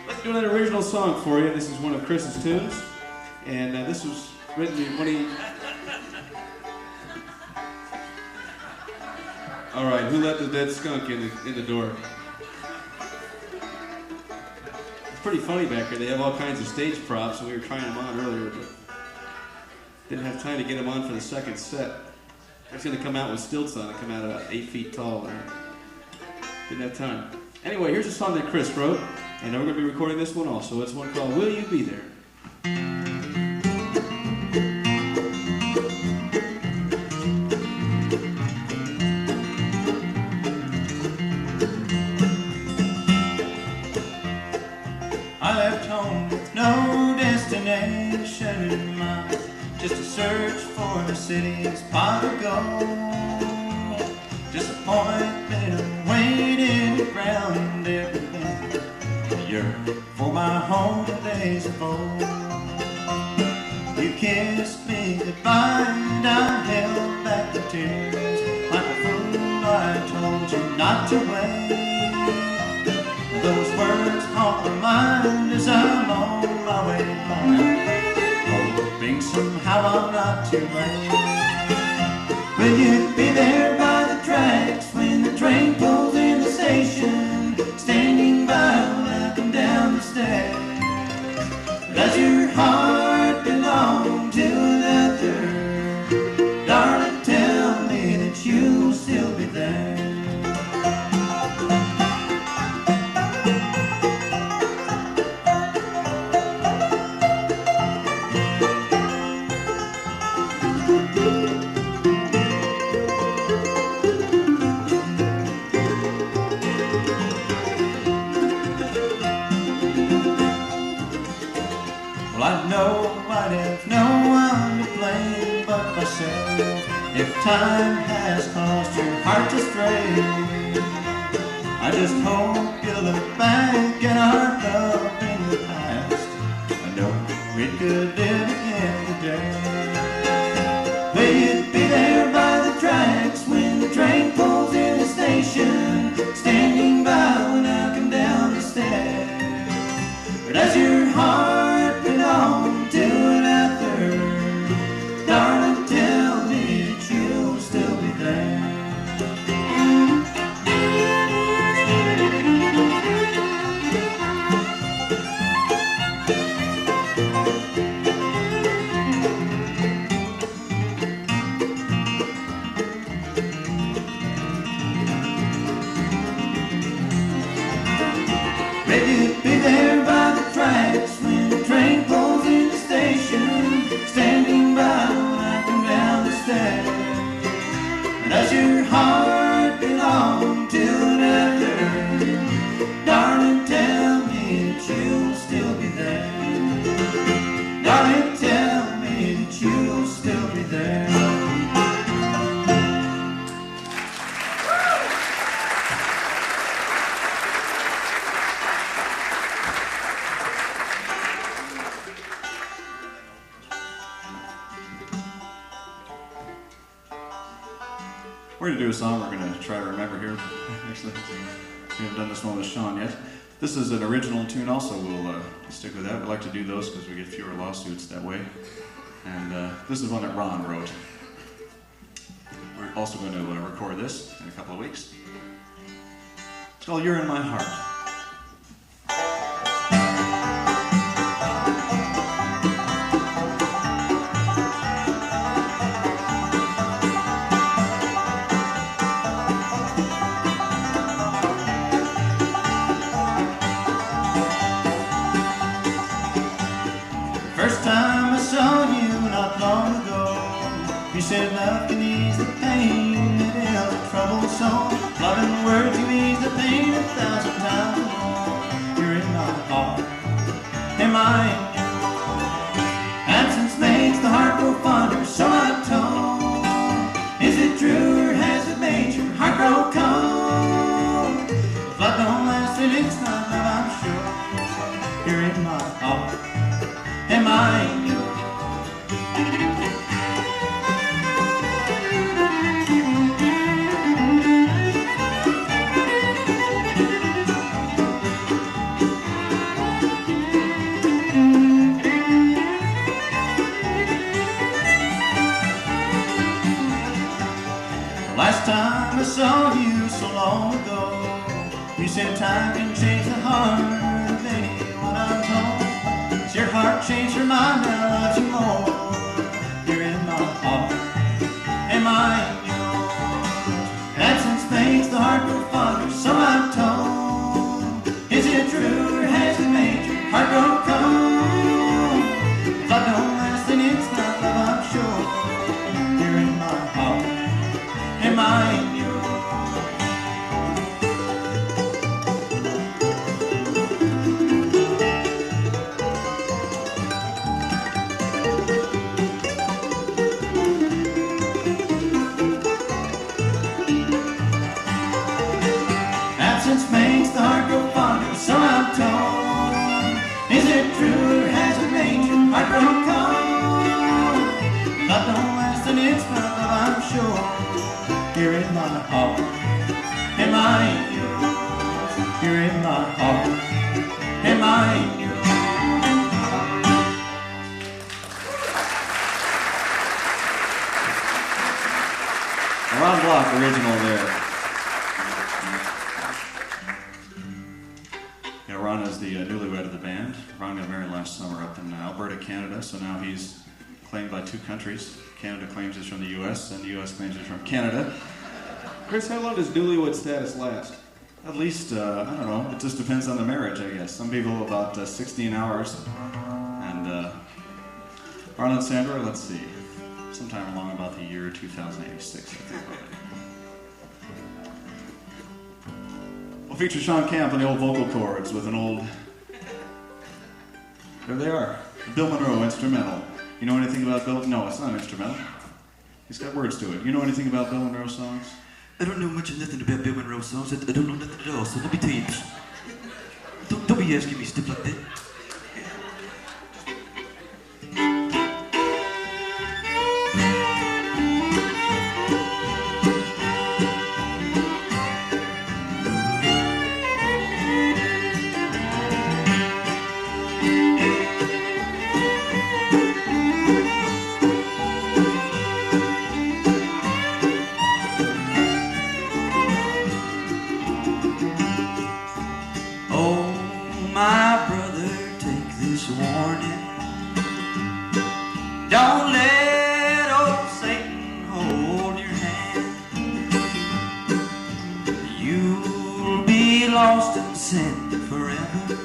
Speaker 2: Let's do another original song for you. This is one of Chris's tunes. And this was written when he... All right, who let the dead skunk in the door? It's pretty funny back here. They have all kinds of stage props, and we were trying them on earlier, but didn't have time to get them on for the second set. I was going to come out with stilts on it, come out about 8 feet tall. And didn't have time. Anyway, here's a song that Cris wrote, and we're going to be recording this one also. It's one called Will You Be There?
Speaker 3: I left home with no destination in mind, just a search for the city's pot of gold. Disappointment and waiting around everything, a year for my home days of old. You kissed me goodbye and I held back the tears. Like a fool I told you not to wait. Those words haunt my mind as I'm on my way home, hoping somehow I'm not too late. Will you be there by the tracks when the train pulls in the station, standing by when I come down the stairs? Does your heart belong to another? Darling, tell me that you'll still be there. I'd have no one to blame but myself if time has caused your heart to stray. I just hope you'll look back at our love in the past. I know we could live again today. Will you be there by the tracks when the train pulls in the station, standing by when I come down the stairs? Or does your heart belong to another? Darling, tell me that you'll still be there. Will you be there by the tracks when the train pulls in the station, standing by when I come down the stairs? And does your heart belong to another? Darling, tell me that you'll still be there. Darling, tell me that you'll still be there.
Speaker 4: We're going to do a song we're going to try to remember here. Actually, we haven't done this one with Shawn yet. This is an original tune also. We'll stick with that. We like to do those because we get fewer lawsuits that way. And this is one that Ron wrote. We're also going to record this in a couple of weeks. It's called You're in My Heart.
Speaker 3: First time I saw you not long ago, you said love can ease the pain that held a troubled soul. Loving words you ease the pain 1,000 times more. You're in my heart, am I in you? Absence makes the heart grow fonder, so I'm told. Is it true or has it made your heart grow cold? If love don't last, then it's not love, I'm sure. You're in my heart, am I in you? Last time I saw you so long ago, you said time can change the heart of anyone I'm told. Has your heart changed your mind? I love you more. You're in my heart, am I in yours? Absence makes the heart grow fonder, so I'm told. Is it true or has it made your heart grow cold? If love don't last, then it's not love, I'm sure. You're in my heart, am I in yours? Absence makes the heart grow fonder, so I'm told. Is it true or has it made your heart grow cold? Love don't last and it's not love, I'm sure. You're in my heart, am I in yours? You're in my heart, am I in yours?
Speaker 2: Ron Block, original there.
Speaker 4: Yeah, Ron is the newlywed of the band. Ron got married last summer up in Alberta, Canada, so now he's claimed by two countries. Canada claims he's from the U.S., and the U.S. claims he's from Canada.
Speaker 2: Chris, how long does newlywed status last?
Speaker 4: At least, I don't know, it just depends on the marriage, I guess. Some people about 16 hours. And Ron and Sandra, let's see, sometime along about the year 2086, I think. We'll feature Shawn Kemp on the old vocal chords with an old... There they are. Bill Monroe, instrumental. You know anything about Bill? No, it's not instrumental. He's got words to it. You know anything about Bill Monroe songs?
Speaker 8: I don't know much of nothing about Bill Monroe songs. I don't know nothing at all, so let me tell you. Don't be asking me stuff like that.
Speaker 7: Don't let old Satan hold your hand. You'll be lost in sin forever.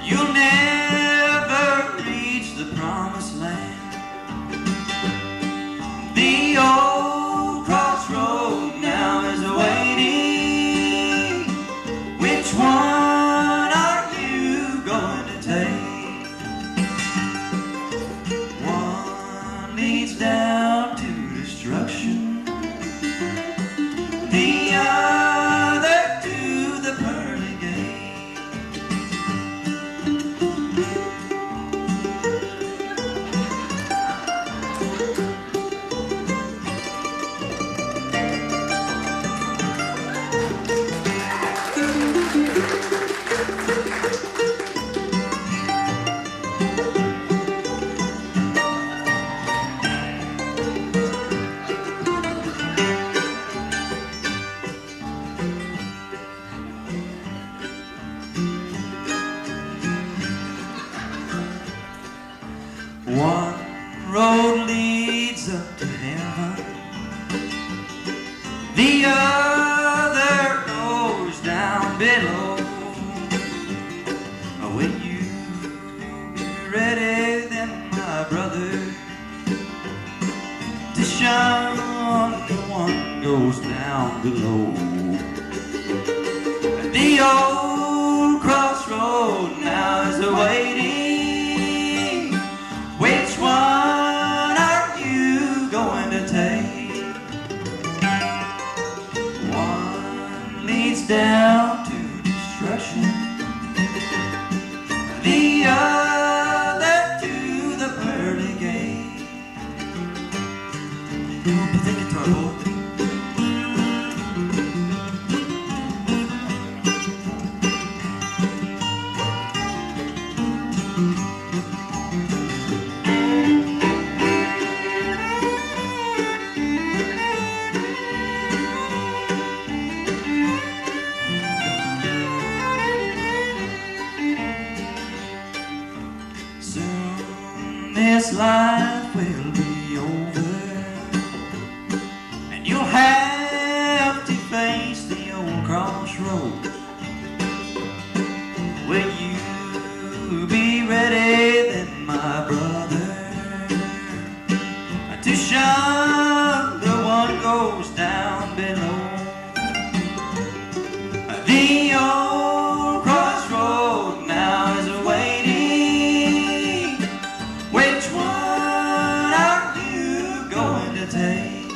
Speaker 7: You'll never reach the promised land. The old crossroad now is awaiting. Which one are you going to take? Down to destruction, the other to the pearly gate. One road leads up to heaven, the other goes down below. When you be ready then, my brother, to shine, the one goes down below. The old crossroad now is awaiting. Which one are you going to take? One leads down to destruction, the other to the pearly gate. Play the guitar, boy.
Speaker 8: this life will be over, and you'll have to face the old crossroads. Will you be ready then, my brother, to shun the one goes down below? The old crossroad now is awaiting. Which one are you going to take?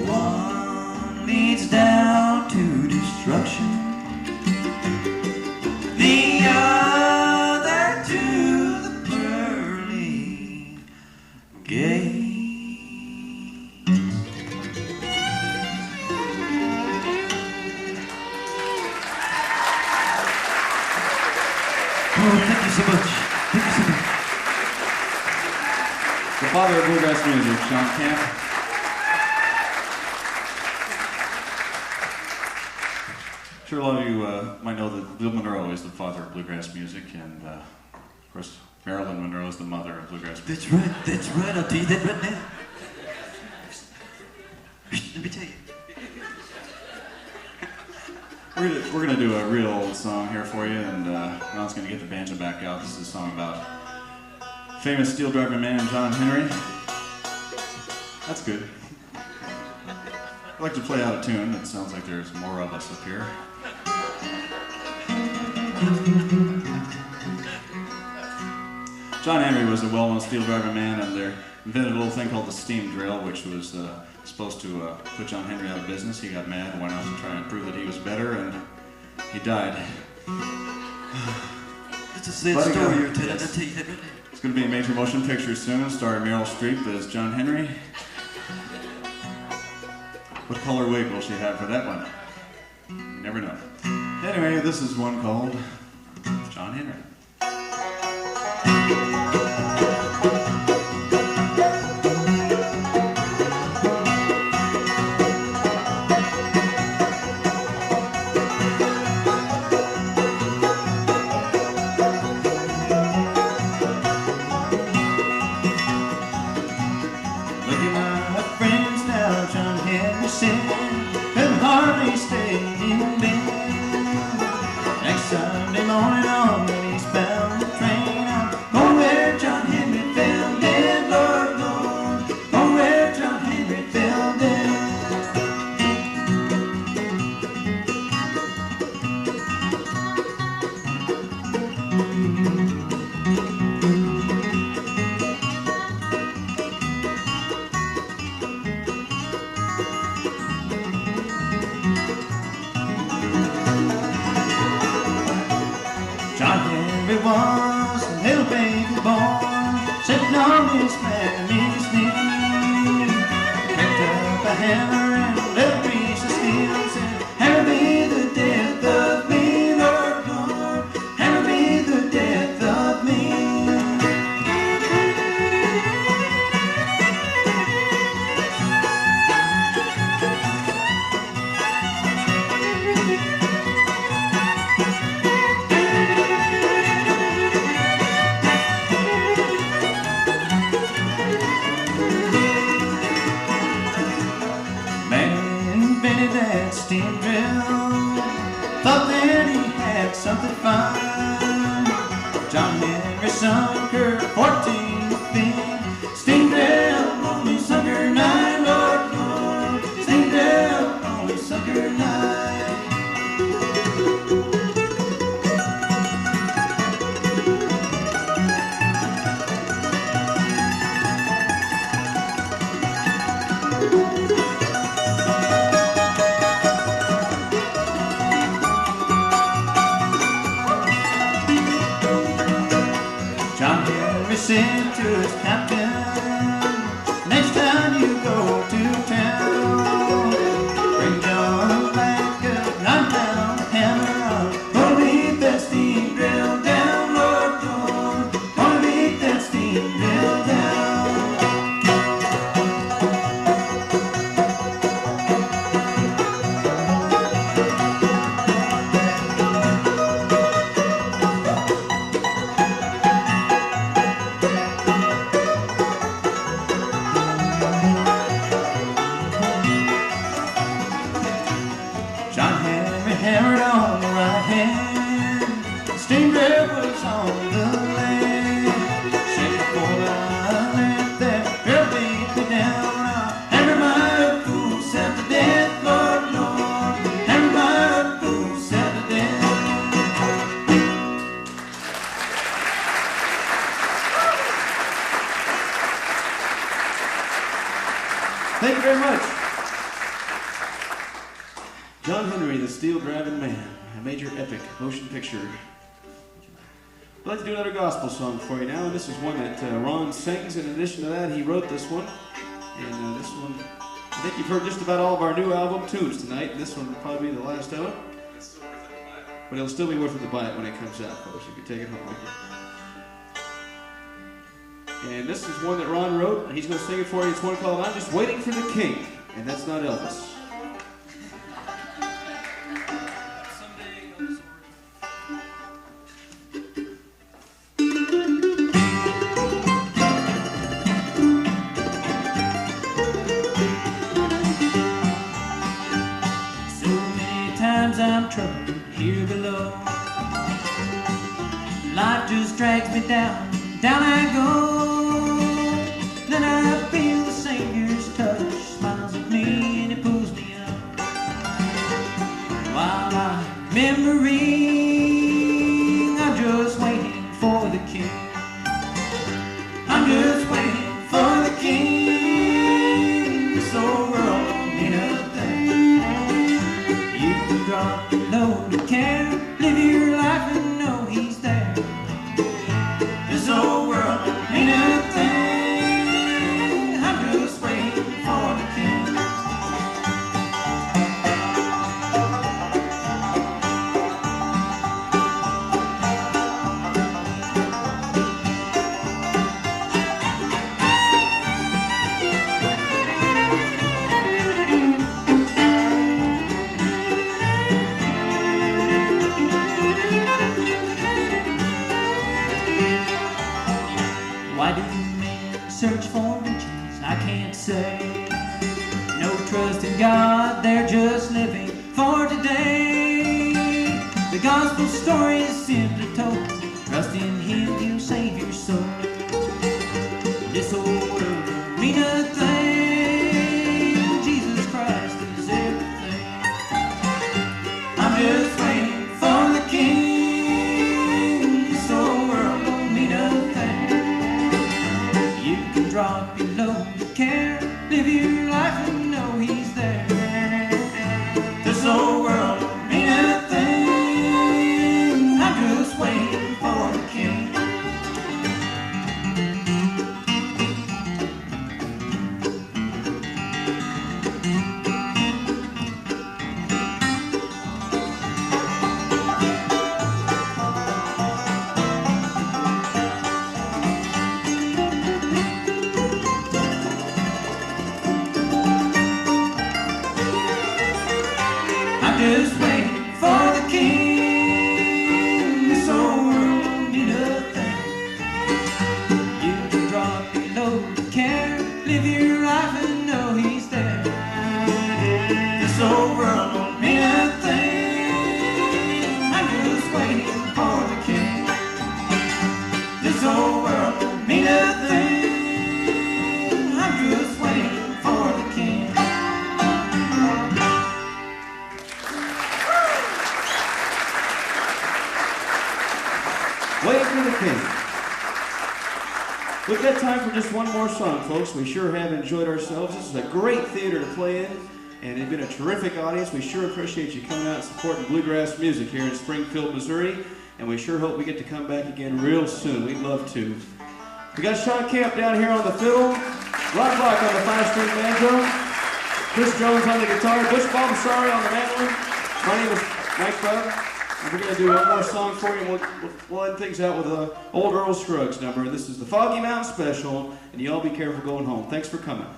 Speaker 8: One leads down to destruction, the other to the pearly gate. Oh, thank you so much. Thank you so much.
Speaker 4: The father of bluegrass music, Shawn Kemp. Sure, a lot of you might know that Bill Monroe is the father of bluegrass music, and of course, Marilyn Monroe is the mother of bluegrass music.
Speaker 8: That's right, I'll tell you that right now. Let me tell you.
Speaker 4: We're gonna do a real old song here for you, and Ron's gonna get the banjo back out. This is a song about famous steel driver man John Henry. That's good. I'd like to play out a tune. It sounds like there's more of us up here. John Henry was a well-known steel driver man, and they invented a little thing called the steam drill, which was supposed to put John Henry out of business. He got mad and went out to try and prove that he was better, and he died.
Speaker 8: It's a sad story you're telling.
Speaker 4: Yes.
Speaker 8: I'll tell you that right now.
Speaker 4: It's going to be a major motion picture soon, starring Meryl Streep as John Henry. What color wig will she have for that one? You never know. Anyway, this is one called John Henry.
Speaker 3: Could hardly stay in bed. Next Sunday morning on the eastbound train, I'm going where John Henry fell dead, Lord, Lord. Going where John Henry fell dead. Was a little baby boy sitting on his mammy's knee. Picked up a hammer and a little piece of steel and said, "Hammer be the death of me, Lord, Lord. Hammer be the death of me." Steam drill, thought that he had something fine. John Henry sunk her 14 feet. Steam drill only sunk her 9, Lord, Lord. Steam drill only sunk her 9. Said to his captain, "Next time you go to town, bring John back a 9-pound hammer. Gonna beat that steam drill down, Lord, Lord. Gonna beat that steam drill down."
Speaker 2: Thank you very much. John Henry, the Steel Driving Man, a major epic motion picture. I'd like to do another gospel song for you now, and this is one that Ron sings. In addition to that, he wrote this one, and this one, I think you've heard just about all of our new album tunes tonight, and this one will probably be the last of it. But it'll still be worth it to buy it when it comes out, folks. You can take it home with you. And this is one that Ron wrote, and he's going to sing it for you. It's one called I'm Just Waiting for the King, and that's not Elvis.
Speaker 8: I'm troubled here below. Life just drags me down, down I go. Then I feel the Savior's touch, smiles at me and he pulls me up. While I'm remembering, I'm just waiting for the King. I'm just waiting for the King. This old world don't mean a thing. You can drop your load of care, live your life and know he's there. This old world don't mean a thing. I'm just waiting for the King. Why do men search for riches? I can't say. No trust in God, they're just living for today. The gospel story is simply told. Trust in Him, He'll save your soul. This old world don't mean a thing. Jesus Christ is everything. I'm just waiting for the King. This old world don't mean a thing. You can drop your load of care, live your life and know he's there. This old world don't mean a thing. I'm just waiting for the King. I'm just waiting for the King. This old world don't mean a thing. You can drop your load of care, live your life and know he's there. This old world don't mean a thing. I'm just waiting for the King. This old world don't mean a thing. I'm just waiting for the King.
Speaker 2: Waiting for the King. We've got time for just one more song, folks. We sure have enjoyed ourselves. This is a great theater to play in, and it's been a terrific audience. We sure appreciate you coming out and supporting bluegrass music here in Springfield, Missouri, and we sure hope we get to come back again real soon. We'd love to. We got Shawn Kemp down here on the fiddle, Rock Rock on the 5-string banjo, Cris Jones on the guitar, Butch Balasari on the mandolin. My name is Mike Bubb. And we're going to do one more song for you, and we'll end things out with an old Earl Scruggs number. This is the Foggy Mountain Special, and you all be careful going home. Thanks for coming.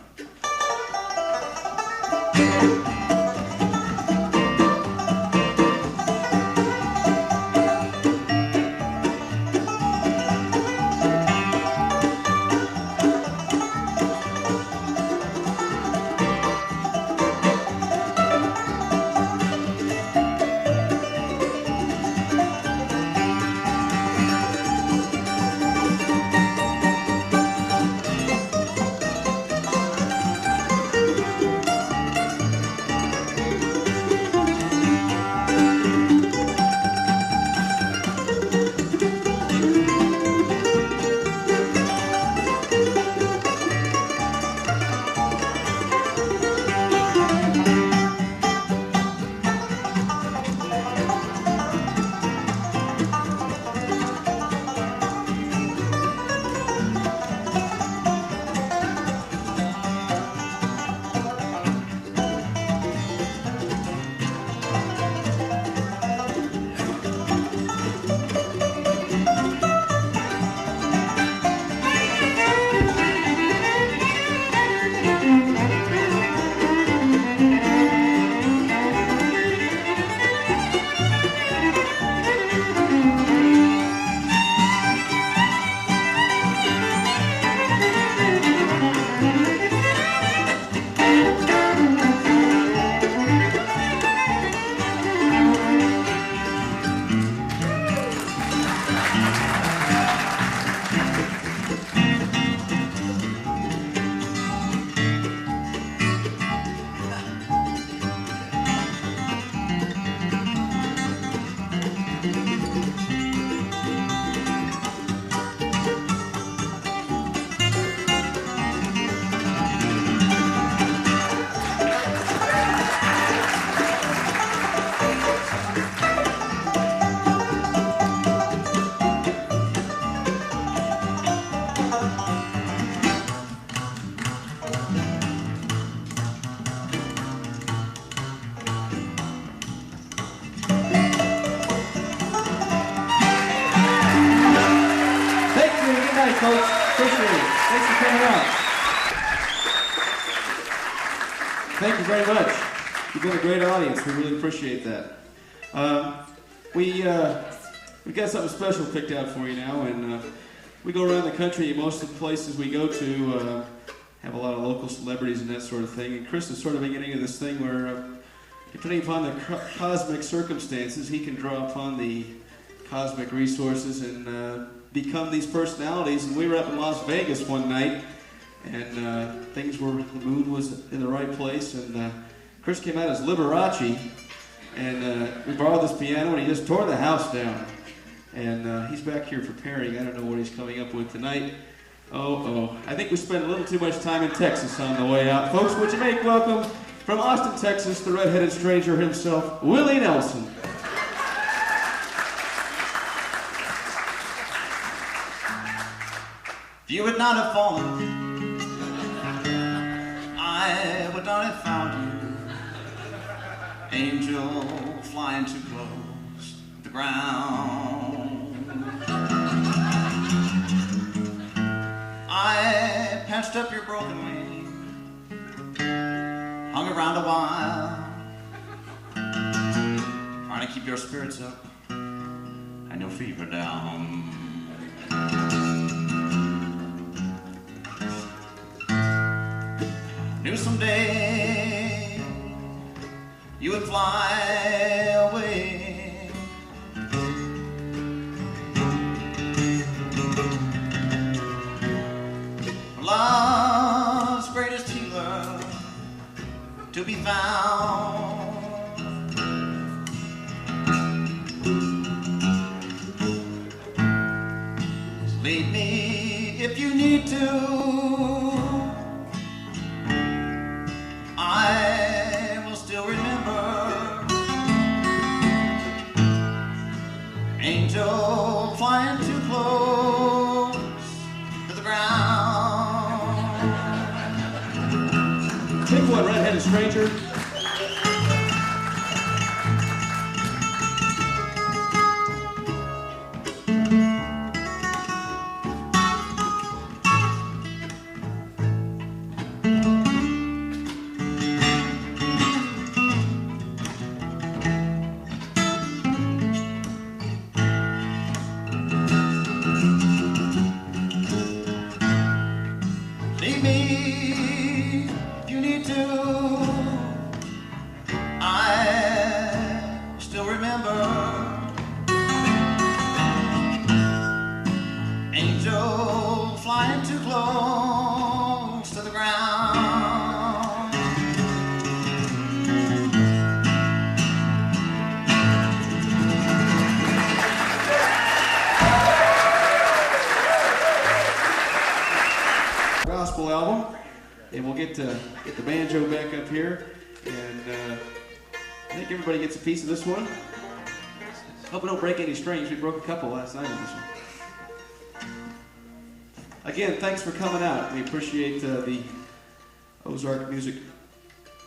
Speaker 2: Appreciate it. Thanks for coming out. Thank you very much. You've been a great audience. We really appreciate that. We got something special picked out for you now, and we go around the country. Most of the places we go to have a lot of local celebrities and that sort of thing. And Cris is sort of beginning of this thing where, depending upon the cosmic circumstances, he can draw upon the cosmic resources and become these personalities. And we were up in Las Vegas one night, and the mood was in the right place, and Cris came out as Liberace, and we borrowed this piano, and he just tore the house down. And he's back here preparing. I don't know what he's coming up with tonight. I think we spent a little too much time in Texas on the way out. Folks, would you make welcome from Austin, Texas, the red-headed stranger himself, Willie Nelson.
Speaker 3: If you would not have fallen, I would not have found you. Angel flying too close to the ground. I patched up your broken wing, hung around a while, trying to keep your spirits up and your fever down. Knew someday you would fly away. Love's greatest healer to be found. So lead me if you need to. I will still remember. Angel flying too close to the ground.
Speaker 2: Take one, red-headed stranger.
Speaker 3: Leave me if you need to. I still remember. Angel flying too close to the ground.
Speaker 2: Gospel album, and we'll get the banjo back up here, and I think everybody gets a piece of this one. Hope we don't break any strings. We broke a couple last night on this one. Again, thanks for coming out. We appreciate the Ozark Music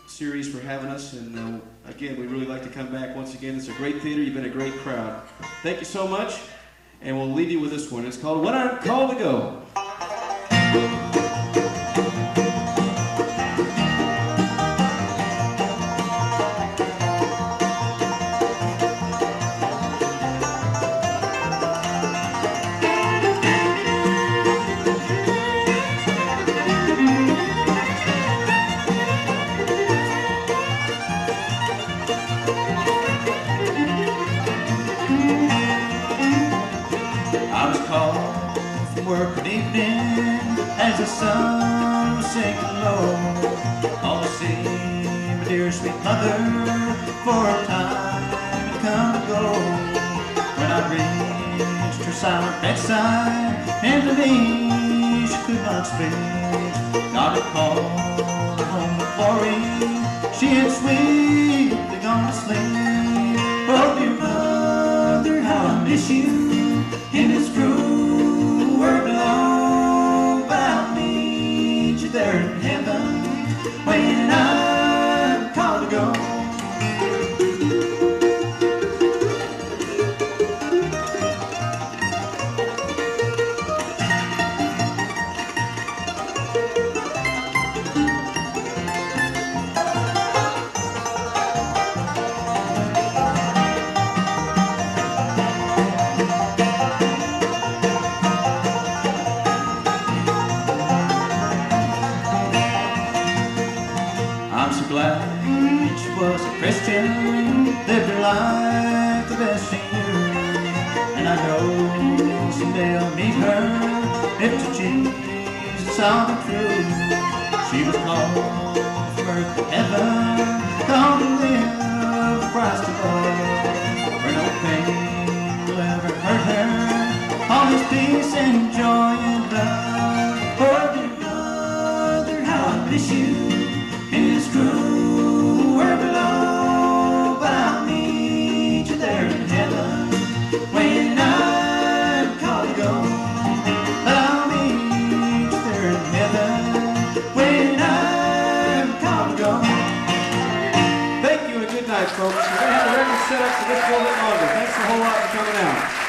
Speaker 2: Series for having us, and again, we really like to come back once again. It's a great theater. You've been a great crowd. Thank you so much, and we'll leave you with this one. It's called When I'm Called to Go.
Speaker 3: I was called from work one evening as the sun was sinking low. All to see my dear sweet mother for a time had come to go. When I reached her silent bedside, and to me she could not speak. God had called her home with glory. She had sweetly gone to sleep. Oh dear mother, how I miss you. In this cruel world below, but I'll meet you there in heaven when I'm called to go. was a Christian, lived her life the best she knew. And I know someday I'll meet her if to Jesus I'll be true. She was called from earth to heaven, called to live with Christ above, where no pain will ever hurt her, all is peace and joy and love. Oh dear brother, how I miss you in this cruel world below, but I'll meet you there in heaven when I'm called to go. I'll meet you there in heaven when I'm called to go.
Speaker 2: Thank you and good night, folks. We're going to have the record set up for just a little bit longer. Thanks a whole lot for coming out.